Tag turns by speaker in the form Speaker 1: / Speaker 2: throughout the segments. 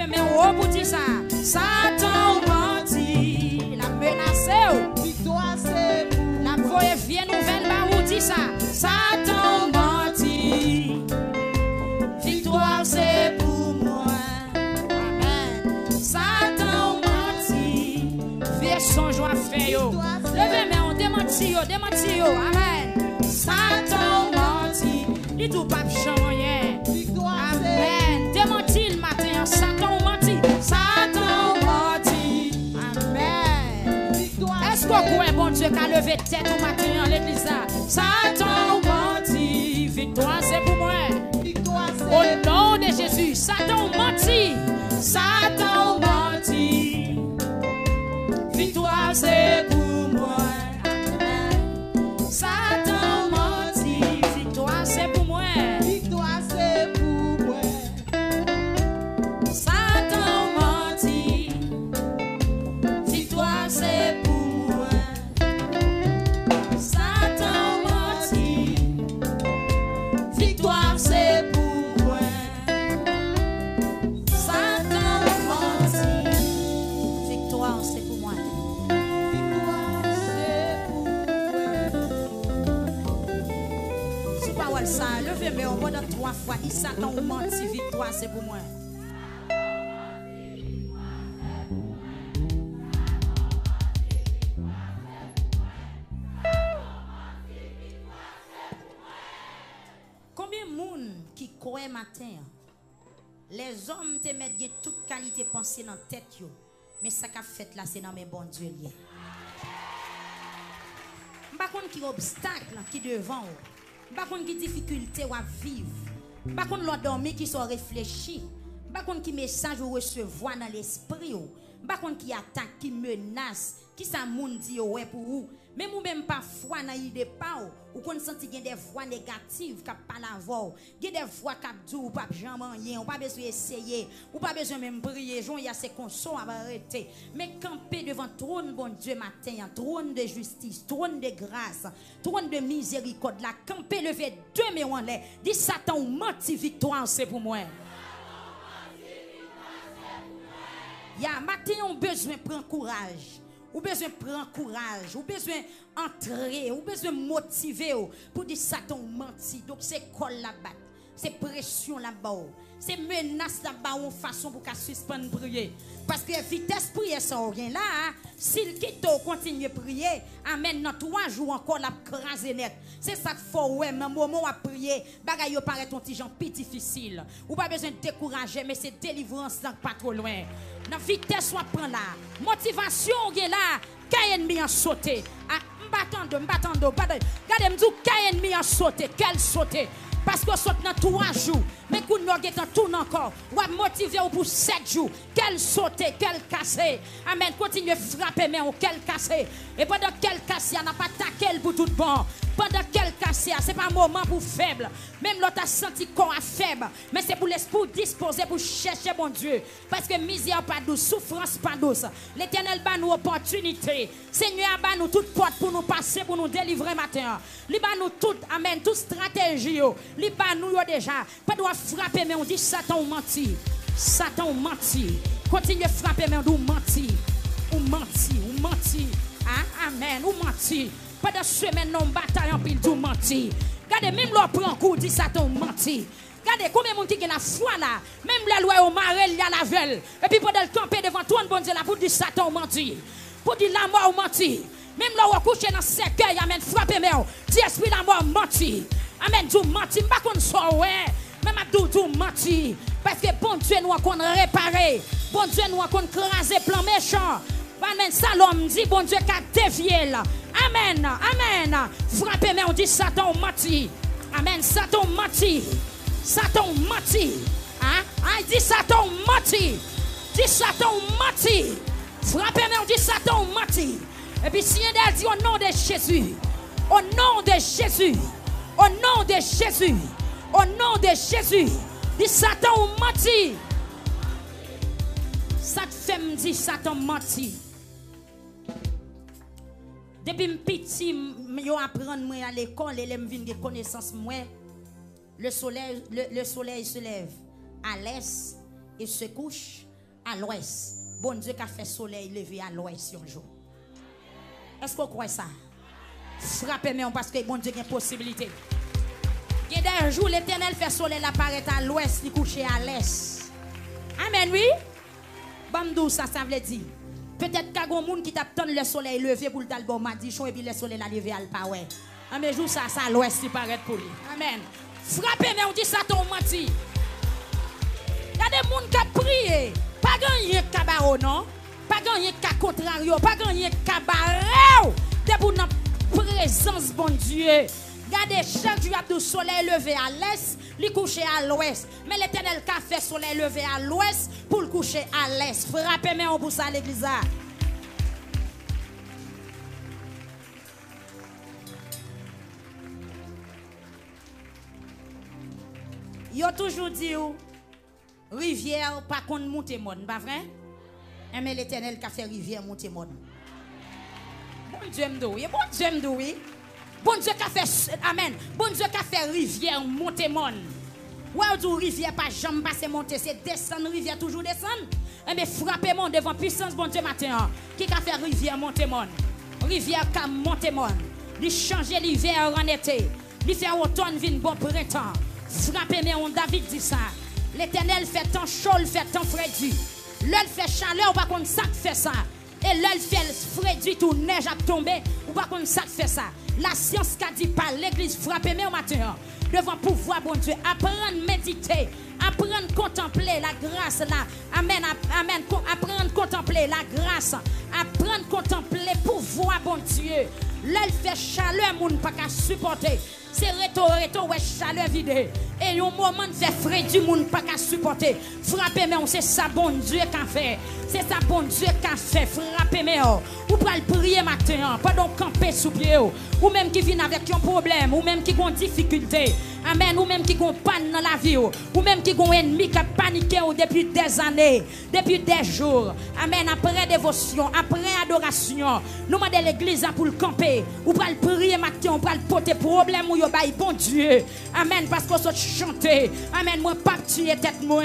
Speaker 1: mes haut pour dire ça. Satan menti, la menacé.
Speaker 2: Victoire c'est pour
Speaker 1: la voix vient nouvelle, bah vous dit ça. Satan menti, victoire c'est pour moi. Amen. Satan menti, viens son joie fait yo. Levez mais on démenti yo. Amen. Satan menti, il tout pas changer. Amen. Démenti le matin, Satan menti. Satan menti. Amen. Est-ce qu'on croit bon Dieu qu'a levé tête au matin en l'église là? Satan menti. Victoire c'est pour moi. Au nom de Jésus, Satan menti. Satan menti. Victoire c'est pour moi. Amen. Satan menti. Victoire c'est pour moi.
Speaker 2: Victoire c'est pour moi.
Speaker 1: Satan menti. Victoire c'est pour moi. Satan menti. Victoire c'est pour moi. Satan menti. Victoire c'est pour moi. Sous parole ça, levez-moi au moins de 3 fois. Il Satan menti. Victoire c'est pour moi. Combien de monde qui croit matin, les hommes te mettent toute qualité pensée dans la tête, mais ça qu'a fait là, c'est dans mes bons Dieu. Par contre, qui obstacle qui devant, par contre, qui difficulté à vivre, par contre, l'endormi qui sont réfléchis, par contre, qui message ou recevoir dans l'esprit, par contre, qui attaque, qui menace, qui ça moun dit ouais pour vous. Même ou même parfois dans l'idée pas ou qu'on senti des voix négatives qui parlent avant, des voix qui disent ou pas jamais rien, ou pas besoin essayer, ou pas besoin même prier, il y a ces consons à arrêter. Mais camper devant trône bon Dieu matin, trône de justice, trône de grâce, trône de miséricorde, la camper lever deux mains en l'air, dit Satan menti victoire c'est pour moi. Ya matin on besoin prendre courage. Ou besoin prendre courage, ou besoin entrer, ou besoin motiver pour dire Satan menti. Donc c'est col là-bas, c'est pression là-bas, c'est menace là-bas en façon pour qu'à suspendre prier. Parce que vitesse prier ça rien là, s'il quitte continue à prier, amen dans 3 jours encore la craser net. C'est ça qu'il faut ouais, mais moment à prier, bagay yo paraît ton petit gens plus difficile. Ou pas besoin de décourager, mais c'est délivrance là pas trop loin. Dans vitesse soit prend là, motivation est là, qu'un ennemi en sauté. M'battando, regardez m'dou qu'un ennemi en sauté, quel sauté. Parce que saute dans 3 jours, mais qu'on n'a pas tourne encore. Ou à motiver pour 7 jours. Quel sauter, quel casser. Amen. Continue à frapper, mais on quel casser. Et pendant quel casser, on n'a pas taqué pour tout bon. Pendant quel casser, ce n'est pas un moment pour faible. Même l'autre a senti qu'on a faible. Mais c'est pour l'esprit disposé pour chercher mon Dieu. Parce que misère pas douce, souffrance pas douce. L'Éternel bat nous opportunité. Seigneur bat nous toute porte pour nous passer, pour nous délivrer matin. Il bat nous toute, amen, toute stratégie. Il bat nous déjà. Pas doit frapper, mais on dit Satan menti. Satan menti. Continue à frapper, mais on dit menti. Ou menti, ou menti. Ah, amen, ou menti. Pendant semaine, non bataille en pile, tout menti. Regardez, même l'on prend coup, dit Satan menti. Regardez combien de monde qui a la foi là. Même la loi au marel, il y a la velle. Et puis pendant le camper devant toi, bon Dieu là, pour dire Satan menti. Pour dire la mort menti. Même là, on couche dans le cercueil, amen, frappez moi. Dis esprit la mort menti. Amen, tout menti. Pas qu'on soit, ouais. Même à tout menti. Parce que bon Dieu nous a qu'on réparé. Bon Dieu nous a qu'on crasé plan méchant. Amen, Salom dit bon Dieu qu'a dévié là. Amen, amen. Frappez moi, on dit Satan menti. Amen, Satan menti. Satan menti. Hein? Ah, dit Satan menti. Dit Satan menti. Frappez moi, on dit Satan menti. Et puis si elle dit au nom de Jésus. Au nom de Jésus. Au nom de Jésus. Au nom de Jésus. Dit Satan menti. Ça te fait me dire Satan menti. Depuis petit, je apprends à l'école et je viens de connaissance. Le soleil se lève à l'est et se couche à l'ouest. Bon Dieu qui a fait soleil levé à l'ouest un jour. Est-ce que vous croyez ça? Frappez-moi parce que bon Dieu a une possibilité. Il y a des jours, l'Éternel fait soleil apparaître à l'ouest, il couche à l'est. Amen, oui? Bamdou, ça veut dire. Peut-être qu'il y a des gens qui t'attendent le soleil levé pour le talbot madichon et puis le soleil la levé à l'paoué. Amen, jour ça, à l'ouest, il paraît pour lui. Amen. Frappez-moi, on dit ça, ton menti. Il y a des gens qui prient. Pas gagner cabaret, non? Pas gagner contrario, pas gagner cabaret. C'est pour notre présence, bon Dieu. Regardez, chaque jour, il y a du soleil levé à l'est, il couche à l'ouest. Mais l'Éternel a fait soleil levé à l'ouest pour le coucher à l'est. Frappez-moi pour ça à l'église. Il a toujours dit, rivière, pas contre monter monde, pas vrai? Mais l'Éternel a fait rivière monter monde. Bon Dieu me dit, bon Dieu me dit, oui. Bon Dieu qui a fait, amen. Bon Dieu qui a fait rivière monter mon. Ouais, du rivière pas jamais passer monter, c'est descendre rivière toujours descendre. Mais frappez mon devant puissance bon Dieu matin. Qui a fait rivière monter mon. Rivière qui a monté mon. Il change l'hiver en été. Il fait automne vin bon printemps. Frappez mon David dit ça. L'Éternel fait tant chaud, fait tant frédu. L'œil fait chaleur, par contre ça fait ça. Et l'œil fait frédu, tout neige a tombé, ou par contre ça fait ça. La science qu'a dit par l'église, frappez-moi au matin. Devant pouvoir, bon Dieu, apprendre, méditer, apprendre, contempler la grâce là. Amen, amen. Apprendre, contempler la grâce. Apprendre, contempler pouvoir, bon Dieu. L'œil fait chaleur, moun pas qu'à supporter. C'est reto, ouais, chaleur vide. Et un moment de fait frais du monde pas qu'à supporter. Frappez-moi, c'est ça bon Dieu qu'a fait. C'est ça bon Dieu qu'a fait. Frappez-moi. Ou pas le prier matin, pas donc camper sous pied. Ou même qui vient avec un problème, ou même qui ont difficulté. Amen. Ou même qui ont panne dans la vie. Ou même qui ont ennemi qui a paniqué depuis des années, depuis des jours. Amen. Après dévotion, après adoration, nous demandons l'église pour le camper. Ou pas le prier matin, ou pas le porter problème ou yo bail bon Dieu. Amen. Parce qu'on se chanter. Amen. Moi pas tuer tête moi.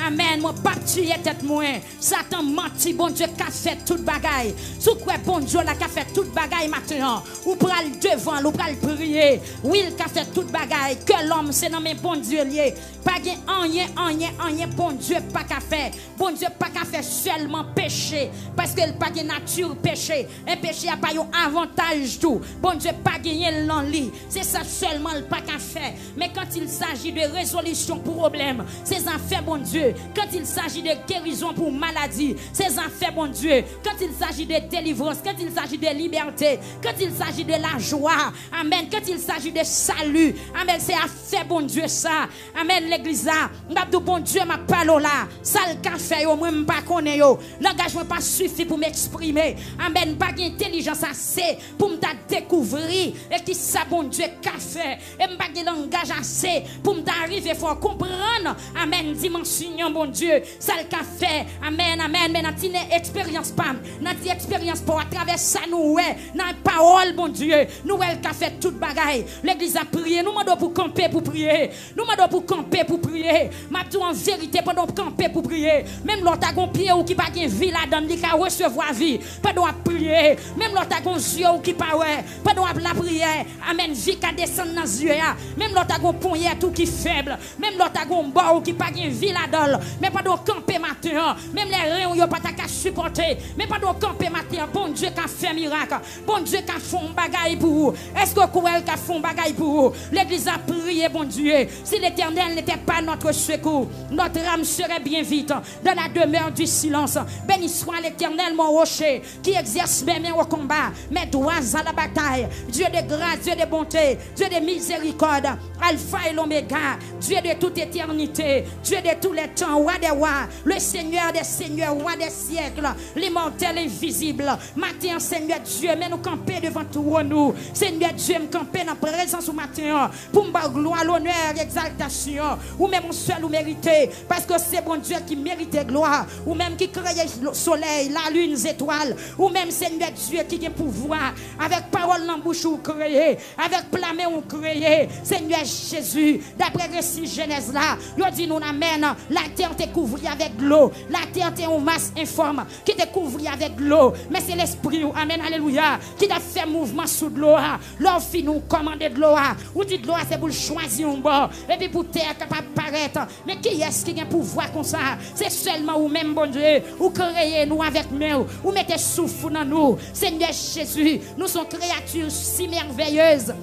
Speaker 1: Amen. Moi pas tuer tête moi. Satan menti, bon Dieu qui a fait toute bagaille. Sous quoi bon Dieu là qui a fait toute bagaille maintenant. Ou pral devant, ou pral prier. Oui, il a fait toute bagaille. Que l'homme c'est dans mes bon Dieu lié. Pas rien bon Dieu pas qu'à faire. Bon Dieu pas qu'à faire seulement péché parce que pas de nature péché. Un péché a pas un avantage tout. Bon Dieu pas gagner l'enli. C'est ça seulement le pas qu'à faire. Mais quand il s'agit de résolution pour problème, c'est un fait bon Dieu. Quand il s'agit de guérison pour maladie, c'est un fait bon Dieu. Quand il s'agit de délivrance, quand il s'agit de liberté, quand il s'agit de la joie, amen. Quand il s'agit de salut, amen, c'est un fait bon Dieu ça. Amen, l'église là. M'abdou bon Dieu m'a parlé là. Ça le café yo moi m'pas connait yo. L'engagement pas suffit pour m'exprimer. Amen, pas d'intelligence assez pour me découvrir et qui ça bon Dieu qu'a fait. Et m'pas de langage assez pour m'arriver faut comprendre. Amen, dimension bon Dieu, ça le café. Amen, amen, mais n'ati expérience pas. N'ati expérience pour à travers ça nous ouais, dans parole bon Dieu. Nous elle qu'a fait toute bagaille. L'église a prié, nous mandons pour camper pour prier. Nous mandons pour camper pour prier. M'a dit en vérité pendant camper pour prier. Même l'autre a un pied ou qui pas gen vie là-dedans, il ka recevoir vie. Pas doit prier. Même l'autre a un yeux ou qui pas ouais, pas doit la prière. Amen, vie ka descend dans yeux ya. Même l'autre a un poignet tout qui faible. Même l'autre a un bord ou qui pas gen vie là-dedans. Mais pas doit camper matin. Même les reins yo pas ta ka supporter. Mais pas doit camper matin. Bon Dieu qui a fait miracle. Bon Dieu qui a fait un bagaille pour vous. Est-ce que courel qui a fait un bagaille pour vous? L'église a prié bon Dieu. Si l'Éternel n'était pas notre secours, notre âme serait bien vite dans la demeure du silence. Béni soit l'Éternel, mon rocher, qui exerce mes mains au combat, mes doigts à la bataille. Dieu de grâce, Dieu de bonté, Dieu de miséricorde, Alpha et l'Oméga, Dieu de toute éternité, Dieu de tous les temps, roi des rois, le Seigneur des seigneurs, roi des siècles, l'immortel invisible. Matin, Seigneur Dieu, mais nous camper devant toi, nous. Seigneur Dieu, me camper dans la présence au matin, pour me gloire. gloire, l'honneur, l'exaltation. Ou même seul ou mérité. Parce que c'est bon Dieu qui mérite gloire. Ou même qui crée le soleil, la lune, les étoiles. Ou même Seigneur Dieu qui a pouvoir. Avec parole dans la bouche ou créé. Avec plamé ou créé. Seigneur Jésus, d'après récit Genèse là, il dit nous amène. La terre te couvrie avec l'eau. La terre te en masse informe. Qui te couvrit avec l'eau. Mais c'est l'esprit. Amen, alléluia. Qui a fait mouvement sous de l'eau. L'eau fin nous commande de l'eau. Ou dit de l'eau c'est pour choisir un bord. Et puis pour terre capable de paraître. Mais qui est-ce qui a pouvoir comme ça? C'est seulement ou même bon Dieu. Ou créer nous avec nous. Ou mettez souffle dans nous. Seigneur Jésus, nous sommes créatures si merveilleuses.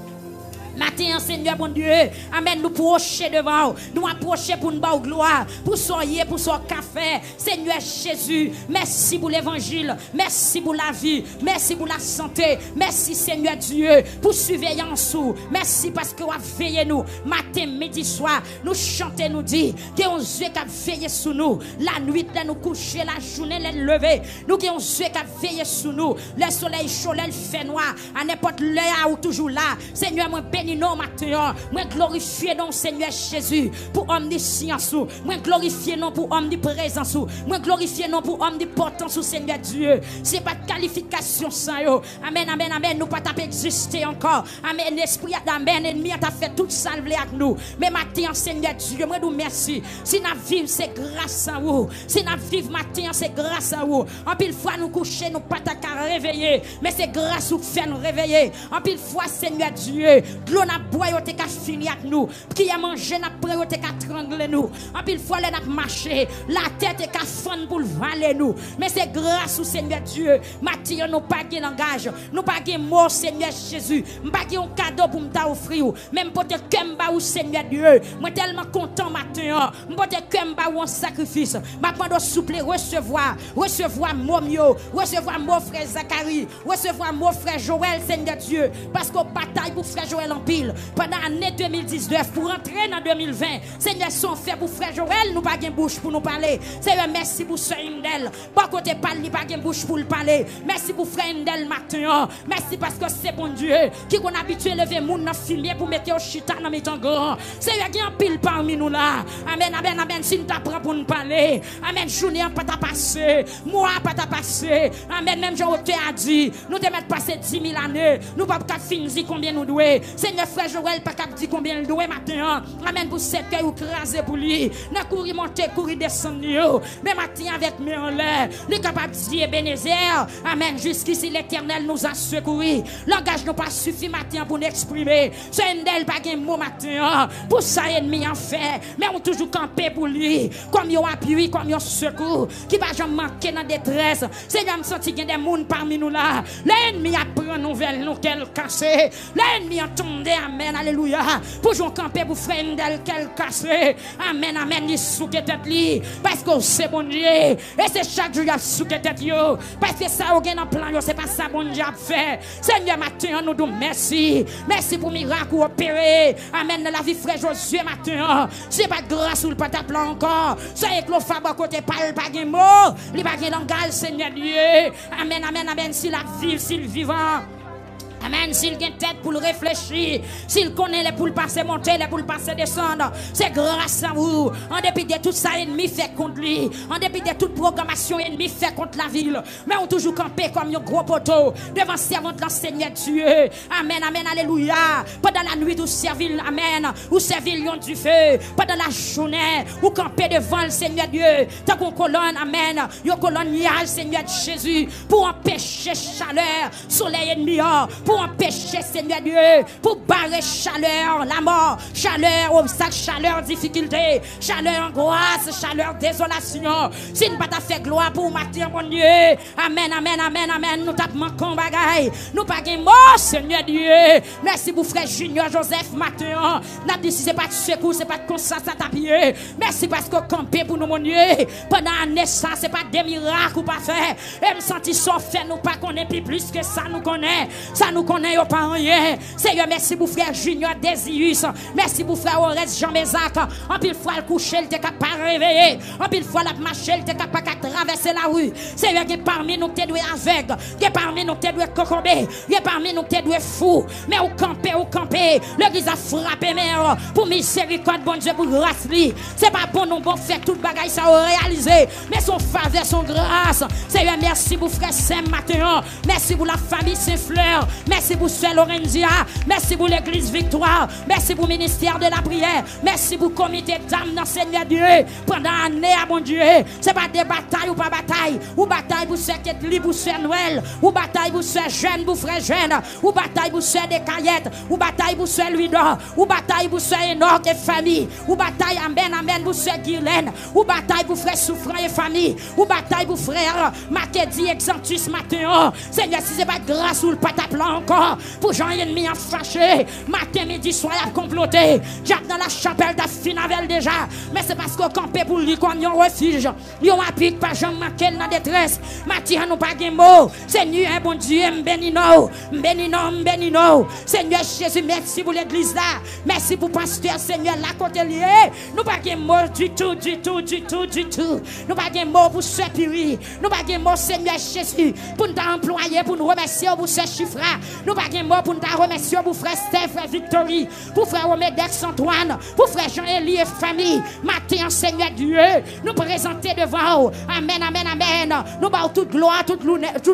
Speaker 1: Matin, Seigneur, bon Dieu, amen, nous approcher devant, nous approcher pour nous faire gloire, pour soyer, pour son café. Seigneur Jésus, merci pour l'évangile, merci pour la vie, merci pour la santé, merci Seigneur Dieu, pour surveillance. Merci parce que vous avez veillé nous, matin, midi, soir, nous chanter, nous dire, que on Dieu qui a veillé sur nous, la nuit, là, nous coucher, la journée, les lever, nous qui on Dieu qui a veillé sur nous, le soleil chaud, le fait noir, à n'importe l'heure ou toujours là, Seigneur, moi, bénis nous maintenant, moi glorifier non Seigneur Jésus pour omniscience, moi glorifier non pour omniprésence, moi glorifier non pour omnipotence Seigneur Dieu. C'est pas de qualification sans yo. Amen, amen, amen. Nous pas taper exister encore. Amen, esprit d'amen, ennemi a fait toute salve avec nous. Mais matin Seigneur Dieu, moi nous merci. Si nous vivons c'est grâce à vous. Si nous vivons matin c'est grâce à vous. En pile fois nous coucher nous pas ta réveiller, mais c'est grâce vous fait nous réveiller. En pile fois Seigneur Dieu, l'eau n'a boire yo te ka fini avec nous, qui a mangé n'a pré yo te ka trangler nous. En pile fois là n'a marché, la tête est ka fond pour valer nous. Mais c'est grâce au Seigneur Dieu. Matin nous pas de langage, nous pas de mot Seigneur Jésus. Pas de cadeau pour m'ta offrir, même pour te kemba au Seigneur Dieu. Moi tellement content matin, pour te kemba ou un sacrifice. Maintenant de souple recevoir mon mieux, recevoir mon frère Zacharie, recevoir mon frère Joël Seigneur Dieu, parce qu'on bataille pour frère Joël en pile pendant l'année 2019 pour entrer dans 2020. Seigneur, son fait pour frère Joël, nous pas de bouche pour nous parler. Seigneur, merci pour ce Indel. Pas côté parle, pas de bouche pour le parler. Merci pour frère Indel matin. Merci parce que c'est bon Dieu qui qu'on habitué lever moun dans fumier pour mettre au chita dans mettant grand. Seigneur, il y a un pile parmi nous là. Amen, amen, amen. Si nous t'apprend pour nous parler. Amen, journée pas ta passer. Moi pas ta passer. Amen, même Jean te a dit, nous te mettre passer 10 000 années. Nous pas finir combien nous doit. Seigneur frère Joël pas cap dit combien il doit matin. Amen pour cette cœur ou craser pour lui. N'a courir monter, courir descendre. Mais matin avec mes en l'air, les capable dire Ebenezer. Amen, jusqu'ici l'Éternel nous a secouru. Langage n'a pas suffi matin pour nous exprimer. C'est un d'elle pas un mot matin. Pour ça ennemi en fait, mais on toujours camper pour lui. Comme yon appui, comme yon secours, qui va jamais manquer dans détresse. Seigneur me senti qu'il y a des monde parmi nous là. L'ennemi apprend nouvelle nous qu'elle cassé. L'ennemi entendait amen, alléluia. Pour jouer camper pour frère d'elle qu'elle cassé. Amen, amen, il souke tête li. Parce que c'est bon Dieu. Et c'est chaque jour il a souke tête yo. Parce que ça au gain en plan yo, c'est pas ça bon Dieu a fait. Seigneur matin nous disons merci. Merci pour miracle opéré. Amen, dans la vie frère Josué matin. C'est pas grâce ou le pas t'appeler encore. Ça est que le fab à côté parle pas de mots. Il pas de langage Seigneur Dieu. Amen, amen, amen, si la vie, si le vivant. Amen, s'il a une tête pour le réfléchir, s'il connaît les pour le passer monter, les pour le passer descendre, c'est grâce à vous. En dépit de tout ça, l'ennemi fait contre lui. En dépit de toute programmation, l'ennemi fait contre la ville. Mais on toujours campé comme un gros poteau devant servant de l'enseigneur Dieu. Amen, amen, alléluia. Pendant la nuit, ou servir, amen, ou servir lion du feu. Pendant la journée, ou camper devant le Seigneur Dieu. Tant qu'on colonne, amen, yon colonial, Seigneur Jésus, pour empêcher chaleur, soleil ennemi, pour empêcher, Seigneur Dieu, pour barrer chaleur, la mort, chaleur, obstacle, chaleur, difficulté, chaleur, angoisse, chaleur, désolation. Si nous pas fait gloire pour matin, mon Dieu. Amen, amen, amen, amen. Nous tapons manquons bagaille. Nous pas de mort, Seigneur Dieu. Merci pour frère Junior Joseph matin. N'a dit si c'est pas de secours, c'est pas de conscience à tapier. Merci parce que campé pour nous, mon Dieu. Pendant la naissance, c'est pas des miracles ou pas fait. Et me sentir sauf fait, nous pas connaît plus que ça nous connaît. Ça nous connaître pas rien. Seigneur, merci pour frère Junior Desius. Merci pour frère Oreste Jean Mézac. En pile fois le coucher, il était capable de réveiller. En pile fois la marcher, il était capable de traverser la rue. Seigneur, qui parmi nous t'es doué aveugle, qui parmi nous t'es doué cocobé, qui parmi nous t'es doué fou. Mais au camper. L'église a frappé mère pour miséricorde, bon Dieu, pour grâce. C'est pas bon nous bon faire toute bagaille ça réaliser. Mais son faveur, son grâce. Seigneur, merci pour frère Saint-Mathéon. Merci pour la famille Saint-Fleur. Merci pour Sœur Lorenzia. Merci pour l'église Victoire. Merci pour le ministère de la prière. Merci pour le comité d'âme dans Seigneur Dieu. Pendant l'année, à mon Dieu. C'est pas des batailles ou pas bataille. Ou bataille pour Sœur Ketli, pour Sœur Noël. Ou bataille pour Sœur Jeanne, pour frère Jeanne. Ou bataille pour Sœur Descaillettes. Ou bataille pour Sœur Louis-Dor. Ou bataille pour Sœur Enoch et famille. Ou bataille, amen, pour Sœur Guylaine. Ou bataille pour frère Souffrant et famille. Ou bataille pour frère Makédi, Exantus, Mathéon. Seigneur, si c'est pas grâce ou le pataplan encore, pour gens ennemis à fâcher, matin, midi, soir, à comploter. Jacques dans la chapelle d'à finavel déjà. Mais c'est parce qu'on campé pour lui qu'on y a un refuge. Yon applique pas Jean Maquel dans détresse. Matia nous pas de mots. Seigneur, bon Dieu, m'bénino. Seigneur Jésus, merci pour l'église là. Merci pour pasteur, Seigneur, là côté lié. Nous pas de mots du tout. Nous pas de mots pour ce piri. Nous pas de mots, Seigneur Jésus, pour nous employer, pour nous remercier pour ce chiffre. Nous pas de mots pour nous remercier pour frère Steph, frère Victory, pour frère Omedex Antoine, pour frère Jean-Élie et famille. Matin, Seigneur Dieu, nous présenter devant vous. Amen. Nous battons toute gloire, toute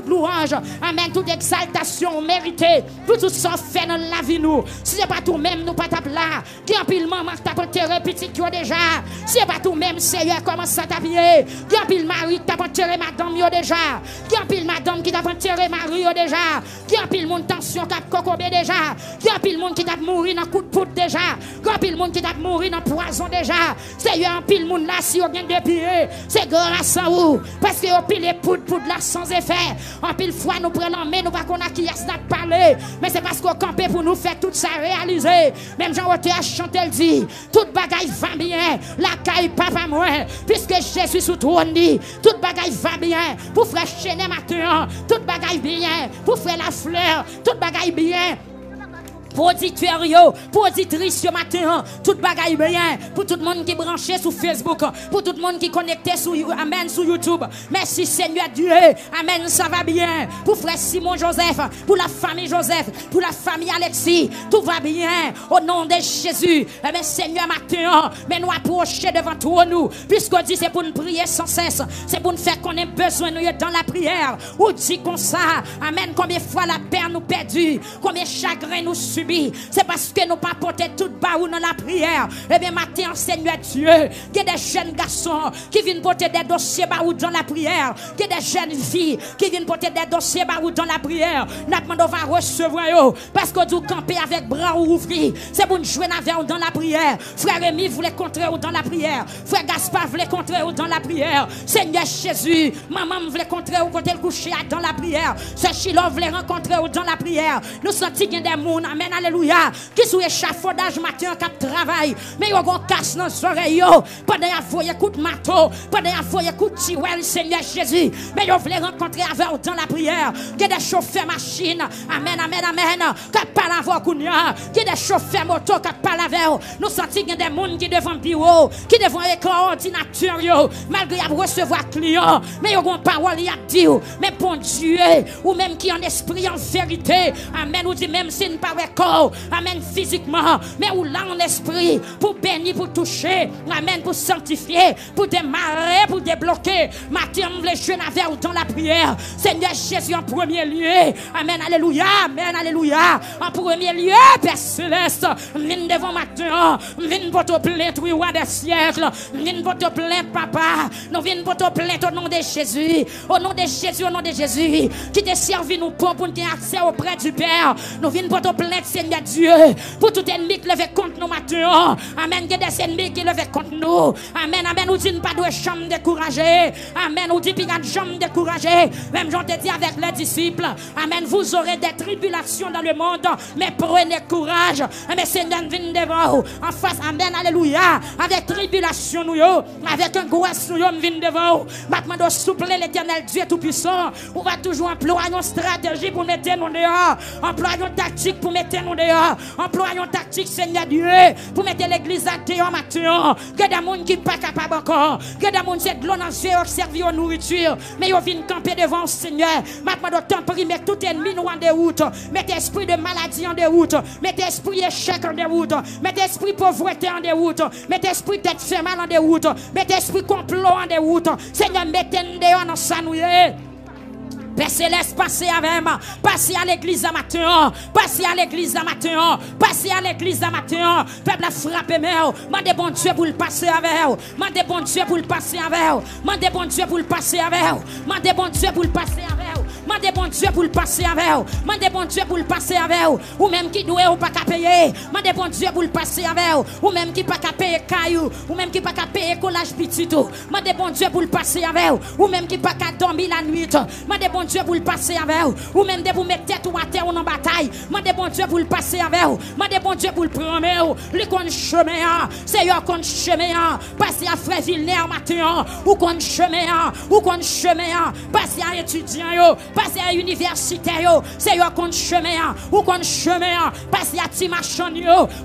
Speaker 1: louange. Amen. Toute exaltation méritée. Tout ça fait dans la vie nous. Si c'est pas tout même, nous pas tape là. Qui en pile maman t'a enterré petit qui déjà. Si c'est pas tout même, Seigneur, commence à t'habiller. Qui en pile mari t'a enterré madame yo déjà. Qui en pile madame qui t'a enterré mari yo déjà. Qui en pile mon tension qui a cocobé déjà. Qui en pile monde qui t'a mouru dans coup de poudre déjà. Qui en pile monde qui t'a mouru dans poison déjà. Seigneur, en pile monde là si on vient de pied. C'est grâce à vous. Parce que on pile poudre là sans effet. En pile fois nous prenons mais nous pas qu'on a qui est n'a parler. Mais c'est parce qu'on campé pour nous faire tout ça réaliser. Même Jean-Roté a chanté le dit. Toute bagaille va bien. La caille papa moi. Puisque Jésus sous trône dit. Toute bagaille va bien. Pour frère Chenet Matin. Toute bagaille bien. Pour frère La Fleur. Toute bagaille bien. Pour auditeurs, pour auditrices ce matin, toute bagaille bien, pour tout le monde qui est branché sur Facebook, pour tout le monde qui est connecté sur Amen sur YouTube. Merci Seigneur Dieu. Amen, ça va bien. Pour frère Simon Joseph, pour la famille Joseph, pour la famille Alexis, tout va bien. Au nom de Jésus. Amen, Seigneur matin, mais nous approcher devant toi nous, puisqu'on dit c'est pour nous prier sans cesse, c'est pour nous faire qu'on ait besoin nous dans la prière. On dit comme ça. Amen, combien de fois la paix nous perdue, combien de chagrin nous subit. C'est parce que nous pas porter toute baou dans la prière. Eh bien, matin, Seigneur Dieu, il y a des jeunes garçons qui viennent porter des dossiers baou dans la prière. Il y a des jeunes filles qui viennent porter des dossiers baou dans la prière. Nous demandons va recevoir eux parce que nous camper avec bras ouverts. C'est pour nous jouer dans la prière. Frère Rémi voulait contrer dans la prière. Frère Gaspard voulait contrer dans la prière. Seigneur Jésus, maman voulait contrer côté le coucher dans la prière. Ce Chilo voulait rencontrer dans la prière. Nous sentons qu'il y a des monde. Amen. Alléluia. Qui sous échafaudage matin cap travail. Mais yon gon casse dans les oreilles. Pendant y'a voyé coup de marteau. Pendant y'a voyé coup de tiwel, Seigneur Jésus. Mais yon voulait rencontrer avec eux dans la prière. Qui des chauffeurs machine. Amen. Qui parlent avec kounya. Qui des chauffeurs moto qui parlent avec eux. Nous sentons qu'il y a des monde qui devant bureau. Qui devant écran ordinateur. Malgré y'a recevoir client. Mais yon gon parole y'a dit. Mais bon Dieu. Ou même qui en esprit en vérité. Amen. Ou dit même si nous pas corps, amen, physiquement, mais ou là en esprit, pour bénir, pour toucher, amen, pour sanctifier, pour démarrer, pour débloquer. Matin, on voulait jouer avec dans la prière. Seigneur Jésus en premier lieu, amen, alléluia, en premier lieu, Père Céleste, viens devant matin, viens pour te plaindre, oui, roi des siècles, viens pour te plaindre, papa, nous viens pour te plaindre au nom de Jésus, au nom de Jésus, qui te servi nous pour nous avoir accès auprès du Père, nous viens pour te plaindre, Seigneur Dieu, pour tout ennemi qui lève contre nous maintenant. Amen, que des ennemis qui lèvent contre nous. Amen, amen, nous dit pas de chambre découragée. Amen, nous dit pas de chambre découragée. Même j'en te dis avec les disciples. Amen, vous aurez des tribulations dans le monde, mais prenez courage. Amen, Seigneur vient devant vous. En face, amen, alléluia. Avec tribulation, nous, avec angoisse, nous, vient devant vous. Maintenant, de soupler l'Éternel Dieu Tout-Puissant. On va toujours employer une stratégie pour mettre nous dehors. Employons une tactique pour mettre nous dehors. Employons une tactique, Seigneur Dieu, pour mettre l'église à dehors maintenant. Que des gens qui ne sont pas capables encore. Que des gens qui de l'eau dans le ciel, servi aux nourriture. Mais ils viennent camper devant le Seigneur. Maintenant, de temps pour y mettre tout ennemi en déroute. Mettez esprit de maladie en déroute. Mettez esprit échec en déroute. Mettez esprit pauvreté en déroute. Mettez esprit d'être fait mal en déroute. Mettez esprit complot en déroute. Seigneur, mettez-nous dehors dans sa nouille. Père Céleste, passez avec moi. Passez à l'église à matin. Passez à l'église à matin. Passez à l'église à matin. Peuple a frappé moi. Mandez bon Dieu pour le passer avec vous. Mandez bon Dieu pour le passer avec vous. Mandez bon Dieu pour le passer avec vous. Mandez bon Dieu pour le passer avec vous. Mandez bon Dieu pour le passer avec vous. Mandez bon Dieu pour le passer avec vous. Ou même qui doit ou pas qu'à payer. Mandez bon Dieu pour le passer avec vous. Ou même qui pas qu'à payer caillou. Ou même qui pas qu'à payer collage petit tout. Mandez bon Dieu pour le passer avec vous. Ou même qui pas qu'à dormir la nuit. Mandez bon Dieu pour le passer avec vous. Ou même de vous mettre tête ou à terre ou en bataille. Mandez bon Dieu pour le passer avec vous. Mandez bon Dieu pour le prendre. Les qu'on chemin. C'est eux qu'on chemin. Passez à frère Villeneuve matin. Ou qu'on chemin. Ou qu'on chemin. Passez à étudiant. Passez à universitaire. C'est eux qu'on chemin. Ou qu'on chemin. Passez à Timachon.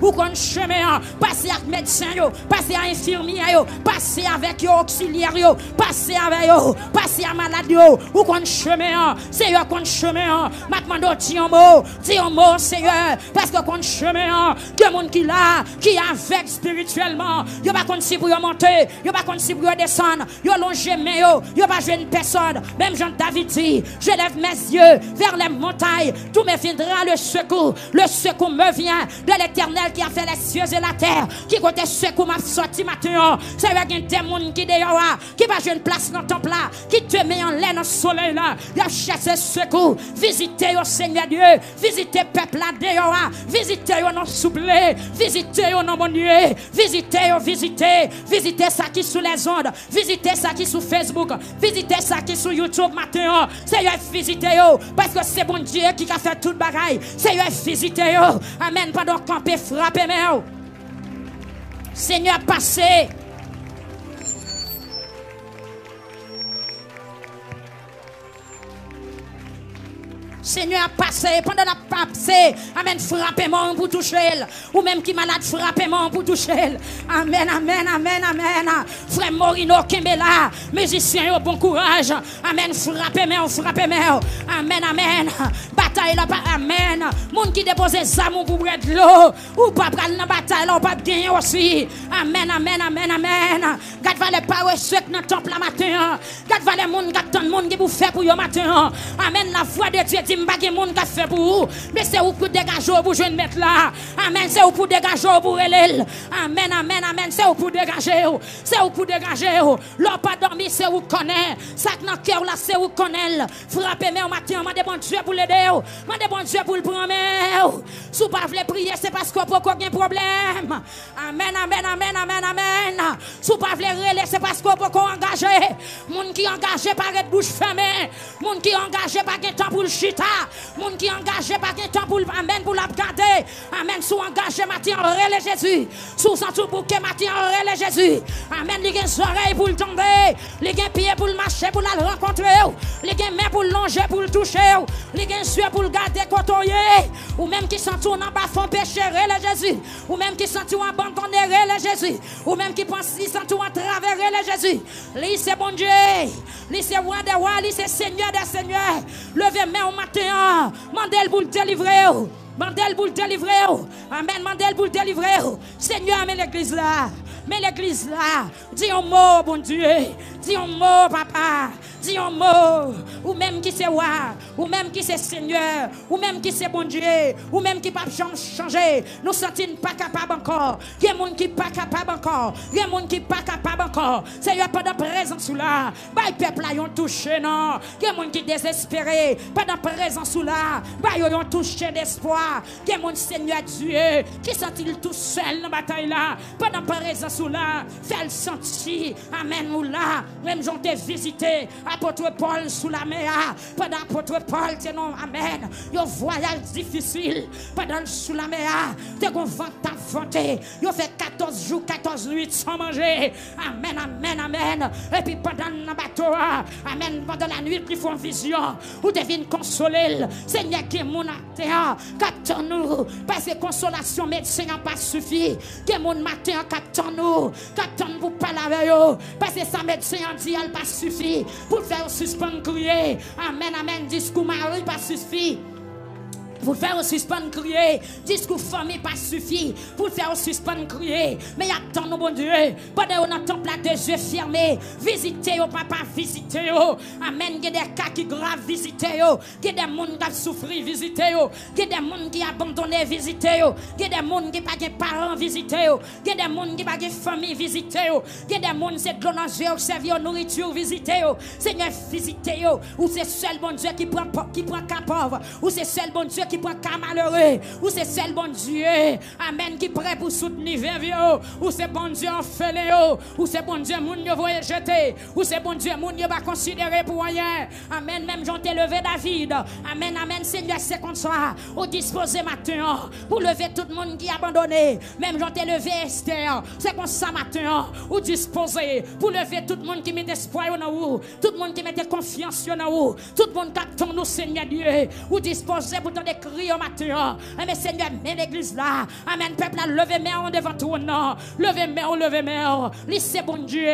Speaker 1: Ou qu'on chemin. Passez à médecin. Passez à infirmier. Passez avec eux auxiliaire. Passez avec eux. Passez à malade. Ou qu'on chemin. C'est eux qu'on chemin. Maintenant, dis un mot, Seigneur. Parce que qu'on chemin. De monde qui là, qui est avec spirituellement. Yo pas qu'on si pour monter. Yo pas qu'on si pour descendre. Yo longe mais yo pas jouer une personne. Même Jean David dit, je lève mes yeux vers les montagnes. Tout me viendra le secours. Le secours me vient de l'Éternel qui a fait les cieux et la terre. Qui côté secours m'a sorti matin. C'est vrai qu'il y a des gens qui dehors, qui va jouer une place dans ton plat, qui te met en l'air dans le soleil là. Il a cherché secours. Visitez au Seigneur Dieu. Visitez peuple là dehors. Visitez au non souplé. Visitez au non mon Dieu. Visitez ça qui sous les ondes. Visitez ça qui sous Facebook. Visitez ça qui sous YouTube matin. Seigneur, visitez yo. Parce que c'est bon Dieu qui a fait tout le bagaille. Seigneur, visitez yo. Amen. Pendant camper, frappez moi. Seigneur, passez. Seigneur, passez, pendant la passé, amen, frappez-moi pour toucher. Ou même qui malade, frappez-moi pour toucher. Amen, amen, amen, amen. Frère Morino Kembela, musicien, au bon courage. Amen, frappez-moi, frappez-moi. Amen, amen. Bataille là, amen. Moun qui dépose des amours pour boire de l'eau. Ou pas prendre la bataille là, ou pas gagner aussi. Amen, amen, amen, amen. Gade va les paroles secrètes dans le temple la matin. Gade va les moun, gade tant de monde qui vous fait pour yo matin. Amen, la voix de Dieu dit m'bagé moun qui fait pour vous. Mais c'est où pour dégager pour je mettre là. Amen, c'est où pour dégager pour elle. Amen, amen, amen, c'est où pour dégager. C'est où pour dégager. L'on pas dormi, c'est où connaît. Ça dans le cœur là, c'est où connaît. Frappez-moi au matin, mandez bon Dieu pour l'aider. Mandez bon Dieu pour le prendre. Si vous ne pouvez pas prier, c'est parce que vous n'avez pas de problème. Amen, amen, amen, amen, amen. Si vous ne pouvez pas relayer, c'est parce que vous n'avez pas engagé. Moun qui engagé par être bouche fermée. Moun qui engagé par un temps pour le chita. Moun qui engagé par un temps pour amen pour la garder. Amen, sous engagé matin, relais Jésus. Sous sentou bouquet matin, relais Jésus. Amen, les gens oreilles pour le tomber. Les gens pieds pour le marcher, pour la rencontrer. Les gens mains pour le longer, pour le toucher. Les gens yeux pour le garder côtoyer. Ou même qui sentent en bas font pécher, relais Jésus. Ou même qui sentent abandonner, relais Jésus. Ou même qui pensent qu'ils sentent en travers, relais Jésus. Lui c'est bon Dieu. Lui c'est roi des rois, lui c'est Seigneur des seigneurs. Levez main au matin. Mandel pour le délivrer. Mandel pour le délivrer. Amen. Mandel pour le délivrer. Seigneur, mets l'église là. Mets l'église là. Dis un mot, bon Dieu. Dis un mot, papa. dis un mot, ou même qui c'est roi, ou même qui c'est Seigneur, ou même qui c'est bon Dieu, ou même qui pas changer. Nous sentons pas capable encore. Il y a des gens qui pas capable encore. Il y a des gens qui pas capable encore. Seigneur, pendant présence là, bah peuple là ont touché non. Il y a des gens qui désespérés. Pendant présence là, bah ils ont touché d'espoir. Il y a des gens Seigneur Dieu qui sentent tout seul dans la bataille là. Pendant présence là, fait le sentir. Amen ou là, même j'ont été visité apôtre Paul sous la mer. Pendant apôtre Paul, c'est non, amen. Un voyage difficile pendant sous la mer. T'es qu'on vente ta vanté. Ils ont fait 14 jours, 14 nuits sans manger. Amen, amen, amen. Et puis pendant le bateau, amen, pendant la nuit, ils font vision. Ou devine consoler. Seigneur, qui est mon terre, capte-nous. Parce que consolation, médecin n'a pas suffi. Qui est mon matin, capte-nous. Capte-nous pour parler avec eux. Parce que ça, médecin a dit, elle pas suffi. Pour faire suspendre crier. Amen, amen. Discours Marie pas suffi. Pour faire suspendre crier, discours famille pas suffit. Pour faire suspendre crier, mais attends nous bon Dieu. Pendant on attend plat de yeux fermés, visitez au papa, visitez au. Amen. Il y a des cas qui graves, visitez au. Il y a des gens qui souffrent, visitez au. Il y a des gens qui abandonnent, visitez au. Il y a des gens qui pas de parents, visitez au. Il y a des gens qui pas de famille, visitez au. Il y a des gens qui c'est de l'eau, servir nourriture, visitez au. Seigneur, visitez au. Ou c'est seul bon Dieu qui prend cas pauvre. Ou c'est seul bon Dieu qui prend cas malheureux, ou c'est seul bon Dieu, amen, qui prêt pour soutenir vers ou c'est bon Dieu en fait ou c'est bon Dieu moun yo voye jeter, ou c'est bon Dieu moun yo va considérer pour rien, amen, même j'ont élevé David, amen, amen, Seigneur, c'est comme ça, ou disposé matin, pour lever tout le monde qui a abandonné, même j'ont élevé Esther, c'est comme ça matin, ou disposé, pour lever tout le monde qui met espoir en vous, tout le monde qui met confiance en vous, tout le monde qui attend nous, Seigneur Dieu, ou disposé pour t'en écrire au matin. Amen, Seigneur, mets l'église là. Amen, peuple, levez main devant tout non. Levez main. Lissez bon Dieu.